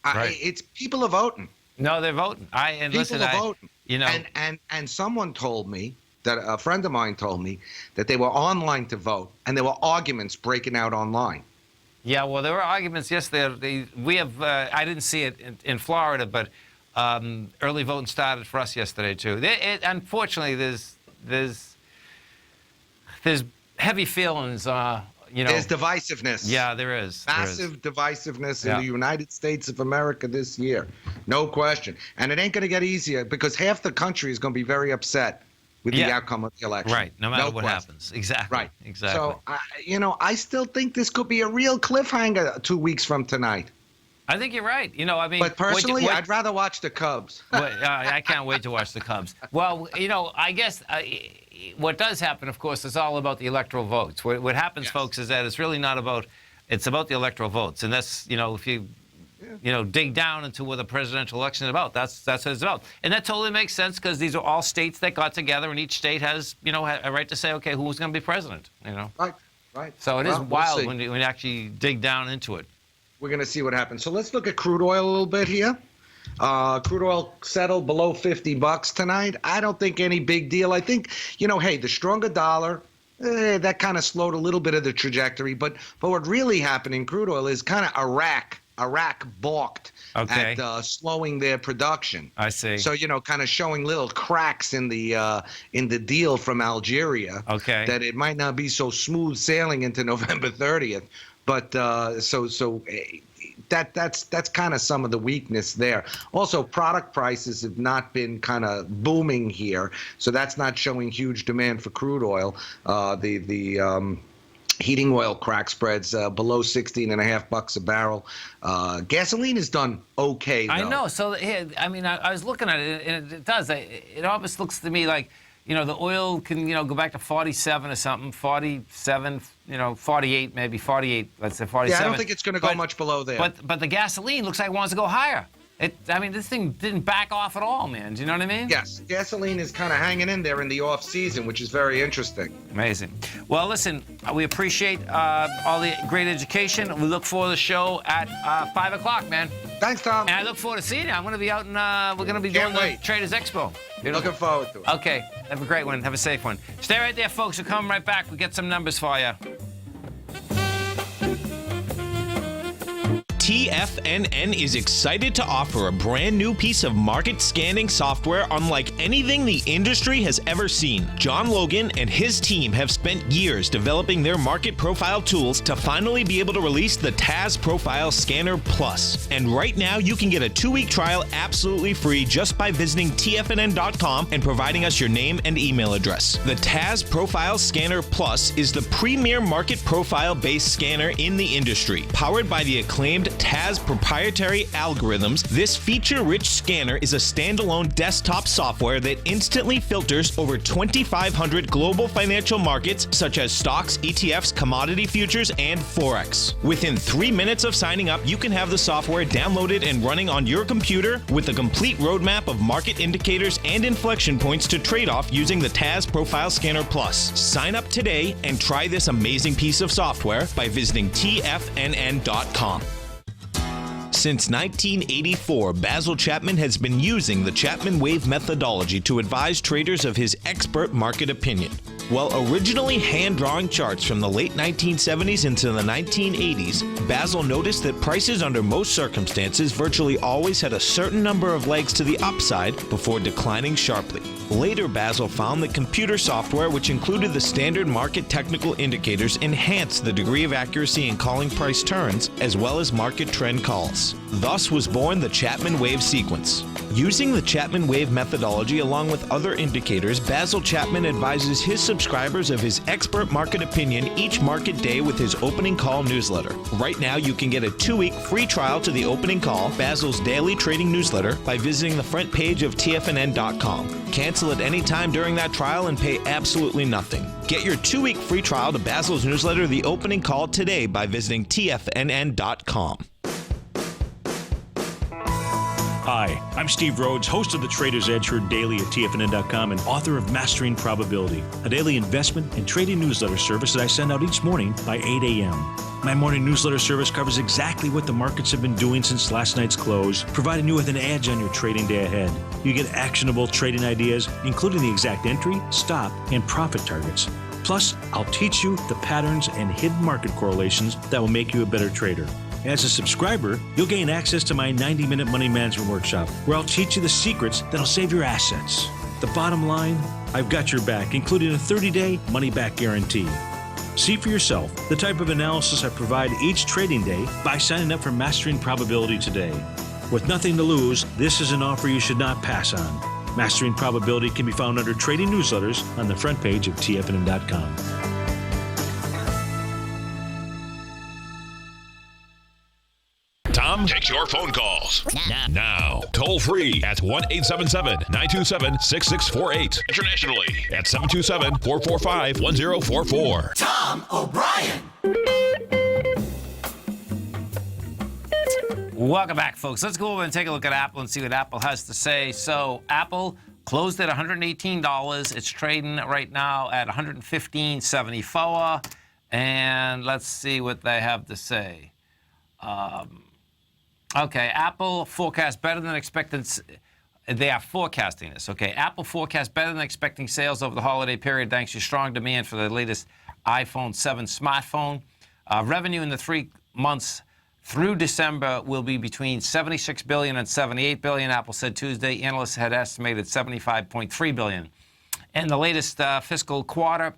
It's people are voting. No, they're voting. People are voting. And someone told me that a friend of mine told me that they were online to vote, and there were arguments breaking out online. Yeah, well, there were arguments yesterday. We have I didn't see it in Florida, but early voting started for us yesterday too. Unfortunately, there's heavy feelings. There's divisiveness. Yeah, there is. Massive divisiveness in the United States of America this year. No question. And it ain't going to get easier because half the country is going to be very upset with the outcome of the election. Right, no matter what question. happens. Exactly. Right. Exactly. So, I still think this could be a real cliffhanger 2 weeks from tonight. I think you're right. But personally, I'd rather watch the Cubs. I can't wait to watch the Cubs. Well, I guess what does happen, of course, is all about the electoral votes. What happens, folks, is that it's really not about. It's about the electoral votes, and that's if you. Dig down into what the presidential election is about. That's what it's about. And that totally makes sense because these are all states that got together and each state has, a right to say, okay, who's going to be president, Right. So it is wild when you actually dig down into it. We're going to see what happens. So let's look at crude oil a little bit here. Crude oil settled below $50 tonight. I don't think any big deal. I think, hey, the stronger dollar, that kind of slowed a little bit of the trajectory. But what really happened in crude oil is kind of Iraq balked at slowing their production. I see. So kind of showing little cracks in the deal from Algeria. Okay. That it might not be so smooth sailing into November 30th. But that's kind of some of the weakness there. Also, product prices have not been kind of booming here, so that's not showing huge demand for crude oil. The heating oil crack spreads below $16.50 a barrel. Gasoline has done okay, though. I know. So, I was looking at it, and it does. It almost looks to me like, the oil can, go back to 47 or something, 47, 48, maybe 48, let's say 47. Yeah, I don't think it's going to go much below there. But the gasoline looks like it wants to go higher. This thing didn't back off at all, man. Do you know what I mean? Yes. Gasoline is kind of hanging in there in the off season, which is very interesting. Amazing. Well, listen, we appreciate all the great education. We look forward to the show at 5 o'clock, man. Thanks, Tom. And I look forward to seeing you. I'm going to be out we're going to be doing the Traders Expo. Looking forward to it. Okay. Have a great one. Have a safe one. Stay right there, folks. We'll come right back. We'll get some numbers for you. TFNN is excited to offer a brand new piece of market scanning software unlike anything the industry has ever seen. John Logan and his team have spent years developing their market profile tools to finally be able to release the TAS Profile Scanner Plus. And right now, you can get a 2-week trial absolutely free just by visiting TFNN.com and providing us your name and email address. The TAS Profile Scanner Plus is the premier market profile-based scanner in the industry. Powered by the acclaimed TAS proprietary algorithms, this feature-rich scanner is a standalone desktop software that instantly filters over 2,500 global financial markets such as stocks, ETFs, commodity futures, and Forex. Within 3 minutes of signing up, you can have the software downloaded and running on your computer with a complete roadmap of market indicators and inflection points to trade off using the TAS Profile Scanner Plus. Sign up today and try this amazing piece of software by visiting TFNN.com. Since 1984, Basil Chapman has been using the Chapman Wave methodology to advise traders of his expert market opinion. While originally hand-drawing charts from the late 1970s into the 1980s, Basil noticed that prices under most circumstances virtually always had a certain number of legs to the upside before declining sharply. Later, Basil found that computer software, which included the standard market technical indicators, enhanced the degree of accuracy in calling price turns, as well as market trend calls. Thus was born the Chapman Wave sequence. Using the Chapman Wave methodology along with other indicators, Basil Chapman advises his subscribers of his expert market opinion each market day with his opening call newsletter. Right now, you can get a 2-week free trial to the opening call, Basil's daily trading newsletter, by visiting the front page of TFNN.com. Cancel at any time during that trial and pay absolutely nothing. Get your 2-week free trial to Basil's newsletter, The Opening Call, today by visiting TFNN.com. Hi, I'm Steve Rhodes, host of the Trader's Edge, heard daily at TFNN.com and author of Mastering Probability, a daily investment and trading newsletter service that I send out each morning by 8 a.m. My morning newsletter service covers exactly what the markets have been doing since last night's close, providing you with an edge on your trading day ahead. You get actionable trading ideas, including the exact entry, stop, and profit targets. Plus, I'll teach you the patterns and hidden market correlations that will make you a better trader. As a subscriber, you'll gain access to my 90-minute money management workshop, where I'll teach you the secrets that'll save your assets. The bottom line, I've got your back, including a 30-day money-back guarantee. See for yourself the type of analysis I provide each trading day by signing up for Mastering Probability today. With nothing to lose, this is an offer you should not pass on. Mastering Probability can be found under Trading Newsletters on the front page of TFNN.com. Tom takes your phone calls now. Toll free at 1-877-927-6648. Internationally at 727-445-1044. Tom O'Brien. Welcome back, folks. Let's go over and take a look at Apple and see what Apple has to say. So Apple closed at $118. It's trading right now at $115.74. And let's see what they have to say. Okay, Apple forecast better than expected. They are forecasting this. Okay, Apple forecast better than expecting sales over the holiday period thanks to strong demand for the latest iPhone 7 smartphone. Revenue in the 3 months through December will be between $76 billion and $78 billion, Apple said Tuesday. Analysts had estimated $75.3 billion. In the latest fiscal quarter,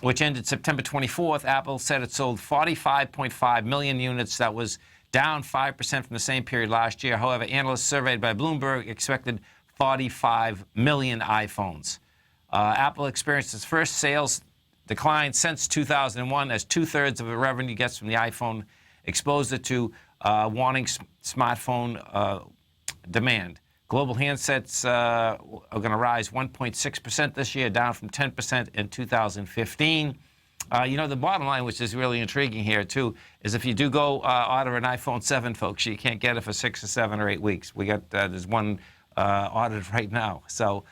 which ended September 24th, Apple said it sold 45.5 million units. That was down 5% from the same period last year. However, analysts surveyed by Bloomberg expected 45 million iPhones. Apple experienced its first sales decline since 2001 as two-thirds of the revenue gets from the iPhone, exposed it to wanting smartphone demand. Global handsets are going to rise 1.6% this year, down from 10% in 2015. The bottom line, which is really intriguing here, too, is if you do go order an iPhone 7, folks, you can't get it for 6 or 7 or 8 weeks. We got there's one ordered right now. So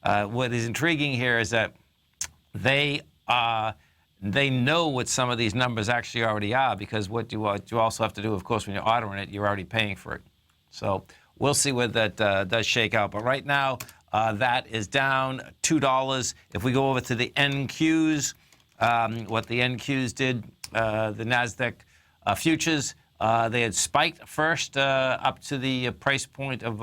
what is intriguing here is that they know what some of these numbers actually already are, because what you also have to do, of course, when you're ordering it, you're already paying for it. So we'll see where that does shake out. But right now, that is down $2. If we go over to the NQs, what the NQs did, the NASDAQ futures, they had spiked first up to the price point of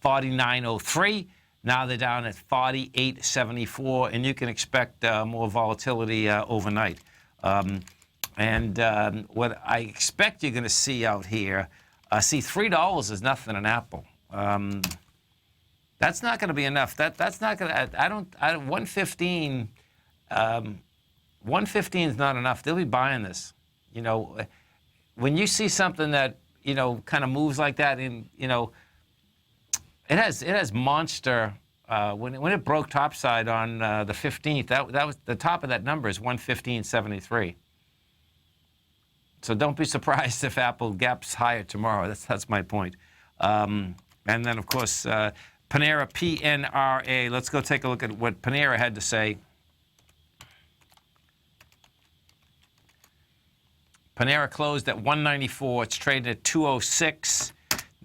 49.03. Now they're down at 48.74, and you can expect more volatility overnight. What I expect you're going to see out here, $3 is nothing in Apple. That's not going to be enough. That's not going to. I don't. 115. 115 is not enough. They'll be buying this. When you see something that kind of moves like that, it has monster. When it broke topside on the 15th, that was the top of that number is 115.73. So don't be surprised if Apple gaps higher tomorrow. That's my point. And then of course Panera, PNRA. Let's go take a look at what Panera had to say. Panera closed at 194. It's traded at 206.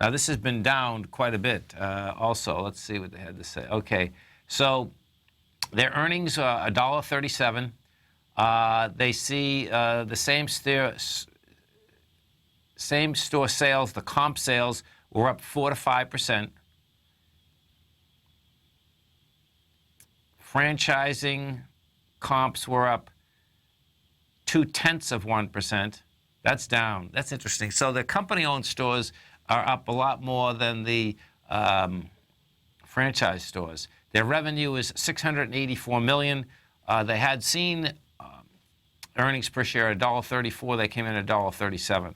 Now, this has been down quite a bit also. Let's see what they had to say. Okay, so their earnings are $1.37. They see the same store sales, the comp sales, were up 4 to 5%. Franchising comps were up 0.2%. That's down. That's interesting. So the company-owned stores are up a lot more than the franchise stores. Their revenue is $684 million. They had seen earnings per share $1.34. They came in at $1.37.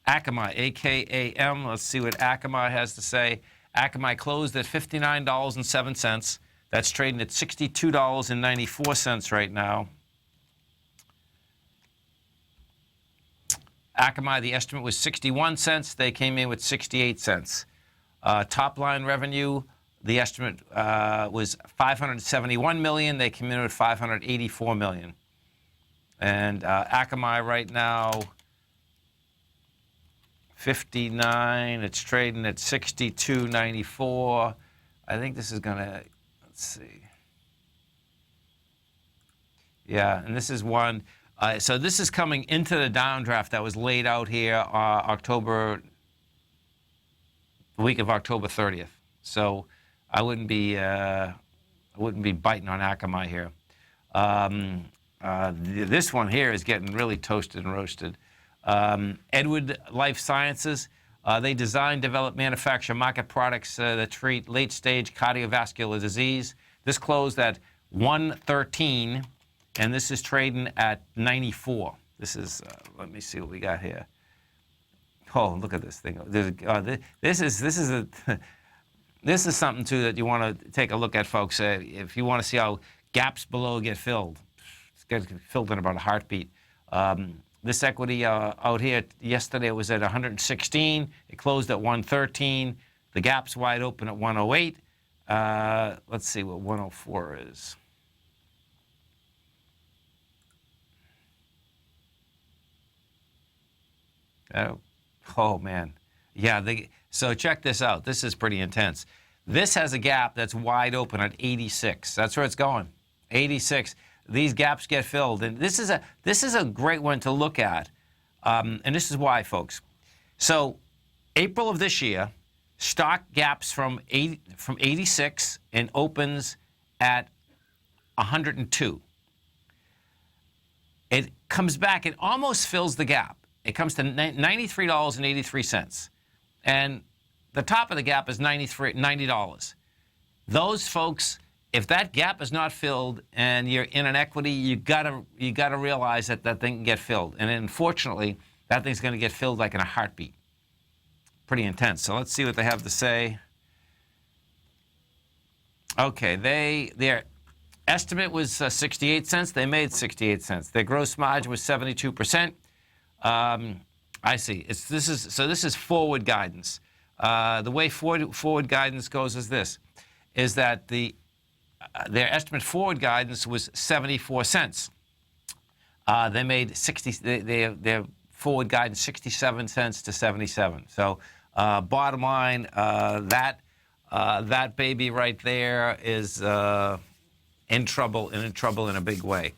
Akamai, AKAM. Let's see what Akamai has to say. Akamai closed at $59.07. That's trading at $62.94 right now. Akamai, the estimate was 61 cents. They came in with 68 cents. Top line revenue, the estimate was $571 million. They came in with $584 million. And Akamai right now, 59. It's trading at 62.94. I think this is going to, let's see. Yeah, and this is one. So this is coming into the downdraft that was laid out here the week of October 30th. So I wouldn't be biting on Akamai here. This one here is getting really toasted and roasted. Edward Life Sciences, They design, develop, manufacture, market products that treat late-stage cardiovascular disease. This closed at 113, and this is trading at 94. This is, let me see what we got here. Oh, look at this thing. This is something, too, that you want to take a look at, folks. If you want to see how gaps below get filled, it's getting filled in about a heartbeat. This equity out here yesterday was at 116. It closed at 113. The gap's wide open at 108. Let's see what 104 is. Oh, man. Yeah, so check this out. This is pretty intense. This has a gap that's wide open at 86. That's where it's going, 86. These gaps get filled. And this is a great one to look at. And this is why, folks. So April of this year, stock gaps from 86 and opens at 102. It comes back. It almost fills the gap. It comes to $93.83. And the top of the gap is $90. Those folks, if that gap is not filled and you're in an equity, you gotta realize that that thing can get filled. And unfortunately, that thing's going to get filled like in a heartbeat. Pretty intense. So let's see what they have to say. Okay, their estimate was 68 cents. They made 68 cents. Their gross margin was 72%. I see. This is forward guidance. The way forward guidance goes is this: is that their estimate forward guidance was 74 cents. They made 60. Their forward guidance 67 cents to 77. So bottom line, that baby right there is in trouble in a big way.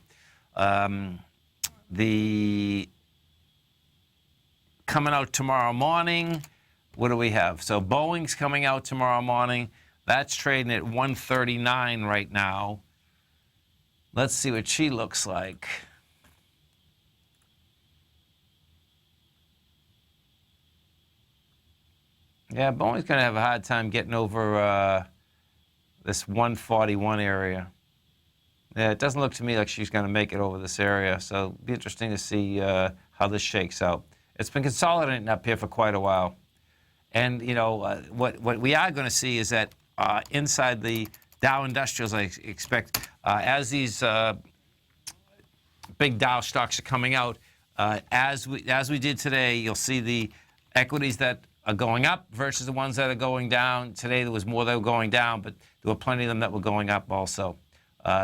Coming out tomorrow morning, what do we have? So Boeing's coming out tomorrow morning. That's trading at 139 right now. Let's see what she looks like. Yeah, Boeing's going to have a hard time getting over this 141 area. Yeah, it doesn't look to me like she's going to make it over this area. So it'll be interesting to see how this shakes out. It's been consolidating up here for quite a while. And, you know, what we are going to see is that inside the Dow Industrials, I expect, as these big Dow stocks are coming out, as we did today, you'll see the equities that are going up versus the ones that are going down. Today there was more that were going down, but there were plenty of them that were going up also.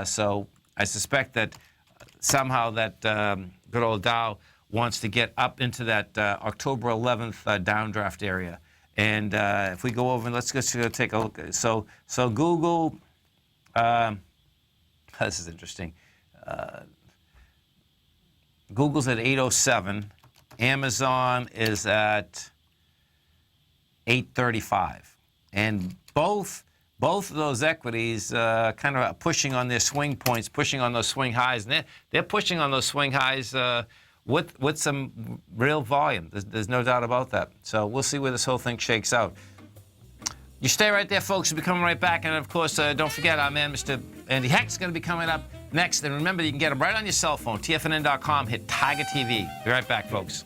So I suspect that somehow that good old Dow wants to get up into that October 11th downdraft area. And if we go over, and let's just go take a look. So Google, this is interesting. Google's at 807. Amazon is at 835. And both of those equities kind of pushing on their swing points, pushing on those swing highs. And they're pushing on those swing highs with some real volume. There's no doubt about that. So we'll see where this whole thing shakes out. You stay right there, folks. We'll be coming right back. And, of course, don't forget our man, Mr. Andy Heck, is going to be coming up next. And remember, you can get him right on your cell phone, TFNN.com. Hit Tiger TV. Be right back, folks.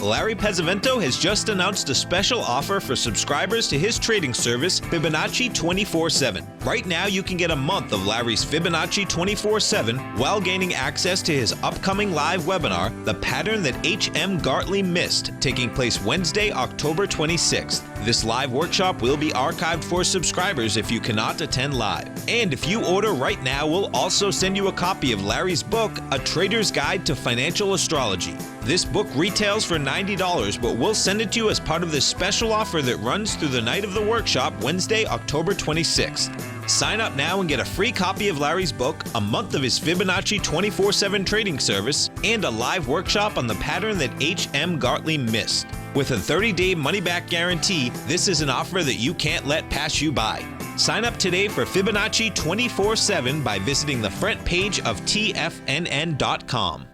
Larry Pesavento has just announced a special offer for subscribers to his trading service, Fibonacci 24/7. Right now, you can get a month of Larry's Fibonacci 24/7 while gaining access to his upcoming live webinar, The Pattern That H.M. Gartley Missed, taking place Wednesday, October 26th. This live workshop will be archived for subscribers if you cannot attend live. And if you order right now, we'll also send you a copy of Larry's book, A Trader's Guide to Financial Astrology. This book retails for $90, but we'll send it to you as part of this special offer that runs through the night of the workshop, Wednesday, October 26th. Sign up now and get a free copy of Larry's book, a month of his Fibonacci 24/7 trading service, and a live workshop on the pattern that H.M. Gartley missed. With a 30-day money-back guarantee, this is an offer that you can't let pass you by. Sign up today for Fibonacci 24/7 by visiting the front page of TFNN.com.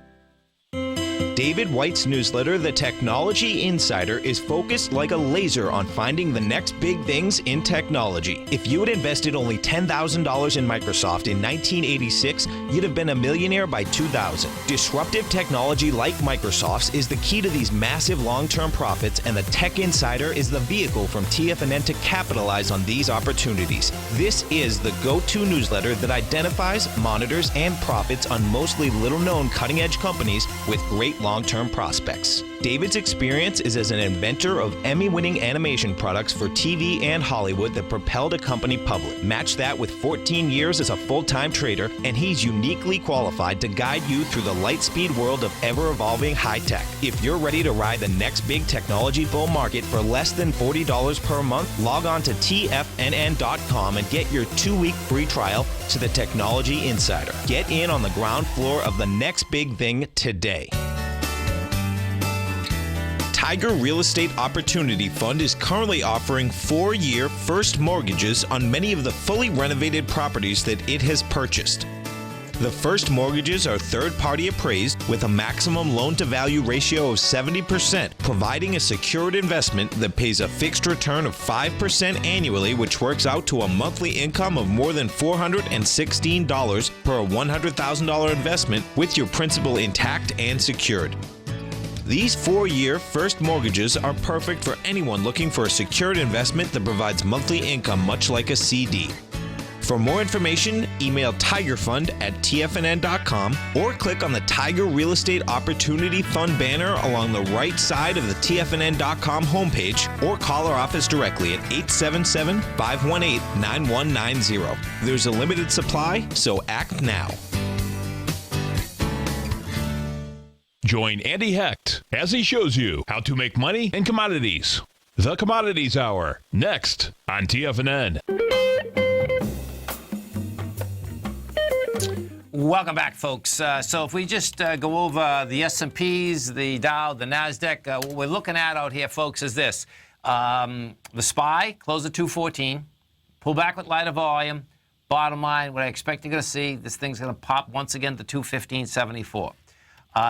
David White's newsletter, The Technology Insider, is focused like a laser on finding the next big things in technology. If you had invested only $10,000 in Microsoft in 1986, you'd have been a millionaire by 2000. Disruptive technology like Microsoft's is the key to these massive long-term profits, and the Tech Insider is the vehicle from TFNN to capitalize on these opportunities. This is the go-to newsletter that identifies, monitors, and profits on mostly little-known cutting-edge companies with great long-term prospects. David's experience is as an inventor of Emmy-winning animation products for TV and Hollywood that propelled a company public. Match that with 14 years as a full-time trader, and he's uniquely qualified to guide you through the light-speed world of ever-evolving high-tech. If you're ready to ride the next big technology bull market for less than $40 per month, log on to TFNN.com and get your 2-week free trial to the Technology Insider. Get in on the ground floor of the next big thing today. Tiger Real Estate Opportunity Fund is currently offering 4-year first mortgages on many of the fully renovated properties that it has purchased. The first mortgages are third-party appraised with a maximum loan-to-value ratio of 70%, providing a secured investment that pays a fixed return of 5% annually, which works out to a monthly income of more than $416 per $100,000 investment with your principal intact and secured. These 4-year first mortgages are perfect for anyone looking for a secured investment that provides monthly income much like a CD. For more information, email tigerfund@tfnn.com or click on the Tiger Real Estate Opportunity Fund banner along the right side of the tfnn.com homepage, or call our office directly at 877-518-9190. There's a limited supply, so act now. Join Andy Hecht as he shows you how to make money in commodities. The Commodities Hour, next on TFNN. Welcome back, folks. So if we just go over the S&Ps, the Dow, the NASDAQ, what we're looking at out here, folks, is this. The SPY closed at 214, pull back with lighter volume. Bottom line, what I expect you're going to see, this thing's going to pop once again to 215.74.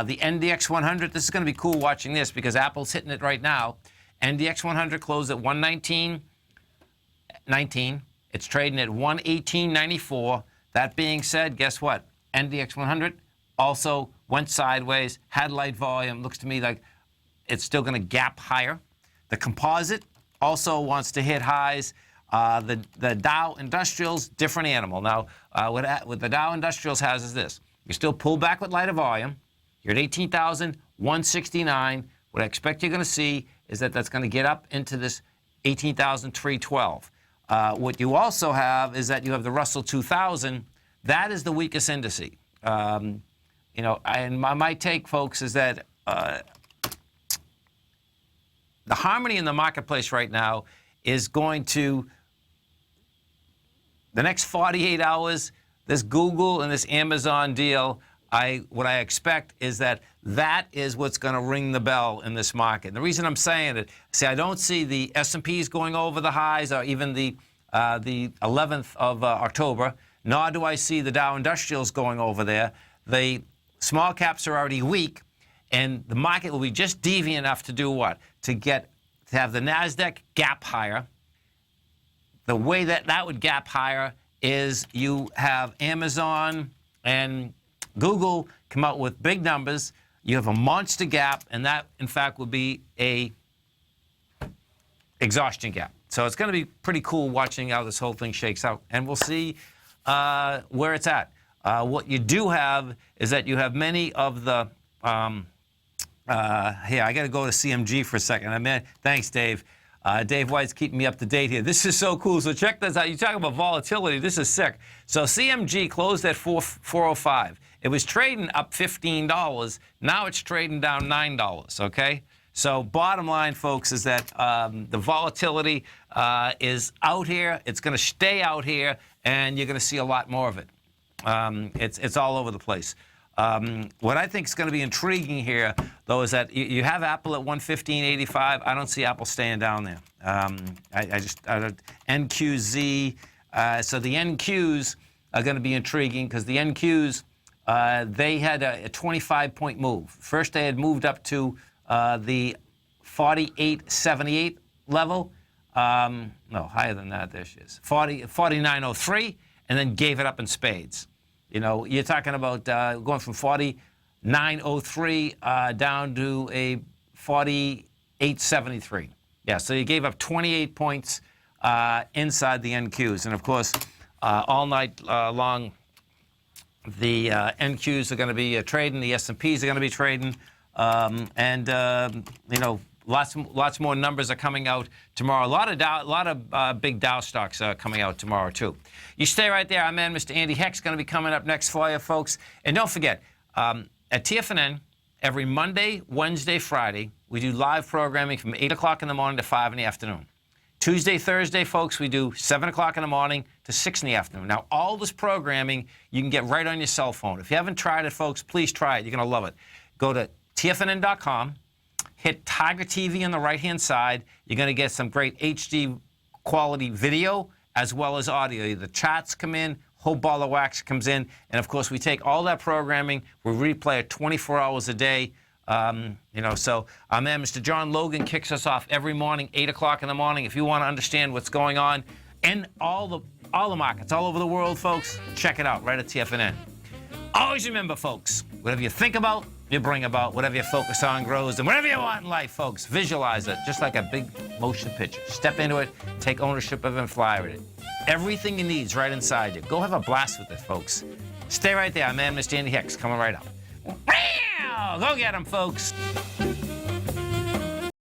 The NDX 100, this is going to be cool watching this because Apple's hitting it right now. NDX 100 closed at 119.19. It's trading at 118.94. That being said, guess what? NDX 100 also went sideways, had light volume. Looks to me like it's still going to gap higher. The composite also wants to hit highs. The Dow Industrials, different animal. Now, what the Dow Industrials has is this. You still pull back with lighter volume. You're at 18,169. What I expect you're going to see is that that's going to get up into this 18,312. What you also have is that you have the Russell 2000. That is the weakest indice. And my take, folks, is that the harmony in the marketplace right now is going to, the next 48 hours, this Google and this Amazon deal, what I expect is that is what's going to ring the bell in this market. And the reason I'm saying it, I don't see the S&Ps going over the highs or even the 11th of October, nor do I see the Dow Industrials going over there. The small caps are already weak, and the market will be just deviant enough to do what? To have the NASDAQ gap higher. The way that would gap higher is you have Amazon and Google come out with big numbers. You have a monster gap, and that, in fact, would be a exhaustion gap. So it's going to be pretty cool watching how this whole thing shakes out, and we'll see where it's at. What you do have is that you have many of the here, I got to go to CMG for a second. Thanks, Dave. Dave White's keeping me up to date here. This is so cool. So check this out. You talk about volatility. This is sick. So CMG closed at 405. It was trading up $15. Now it's trading down $9, okay? So bottom line, folks, is that the volatility is out here. It's going to stay out here, and you're going to see a lot more of it. It's all over the place. What I think is going to be intriguing here, though, is that you have Apple at 115.85. I don't see Apple staying down there. NQZ. So the NQs are going to be intriguing because the NQs, they had a 25-point move. First, they had moved up to the 48.78 level. No, higher than that. There she is. 49.03, and then gave it up in spades. You know, you're talking about going from 49.03 down to a 48.73. Yeah, so you gave up 28 points inside the NQs. And, of course, all night long, the NQs are going to be trading. The S&Ps are going to be trading. You know, lots more numbers are coming out tomorrow. A lot of big Dow stocks are coming out tomorrow, too. You stay right there. Our man, Mr. Andy Heck's going to be coming up next for you, folks. And don't forget, at TFNN, every Monday, Wednesday, Friday, we do live programming from 8 o'clock in the morning to 5 in the afternoon. Tuesday, Thursday, folks, we do 7 o'clock in the morning to 6 in the afternoon. Now, all this programming you can get right on your cell phone. If you haven't tried it, folks, please try it. You're going to love it. Go to TFNN.com. Hit Tiger TV on the right-hand side. You're going to get some great HD quality video as well as audio. The chats come in, whole ball of wax comes in, and of course we take all that programming, we replay it 24 hours a day. You know, so our man, Mr. John Logan, kicks us off every morning, 8 o'clock in the morning. If you want to understand what's going on in all the markets all over the world, folks, check it out right at TFNN. Always remember, folks, whatever you think about, you bring about. Whatever you focus on grows. And whatever you want in life, folks, visualize it just like a big motion picture. Step into it, take ownership of it, and fly with it. Everything you need is right inside you. Go have a blast with it, folks. Stay right there. Man, Mr. Andy Heck's coming right up. Go get him, folks.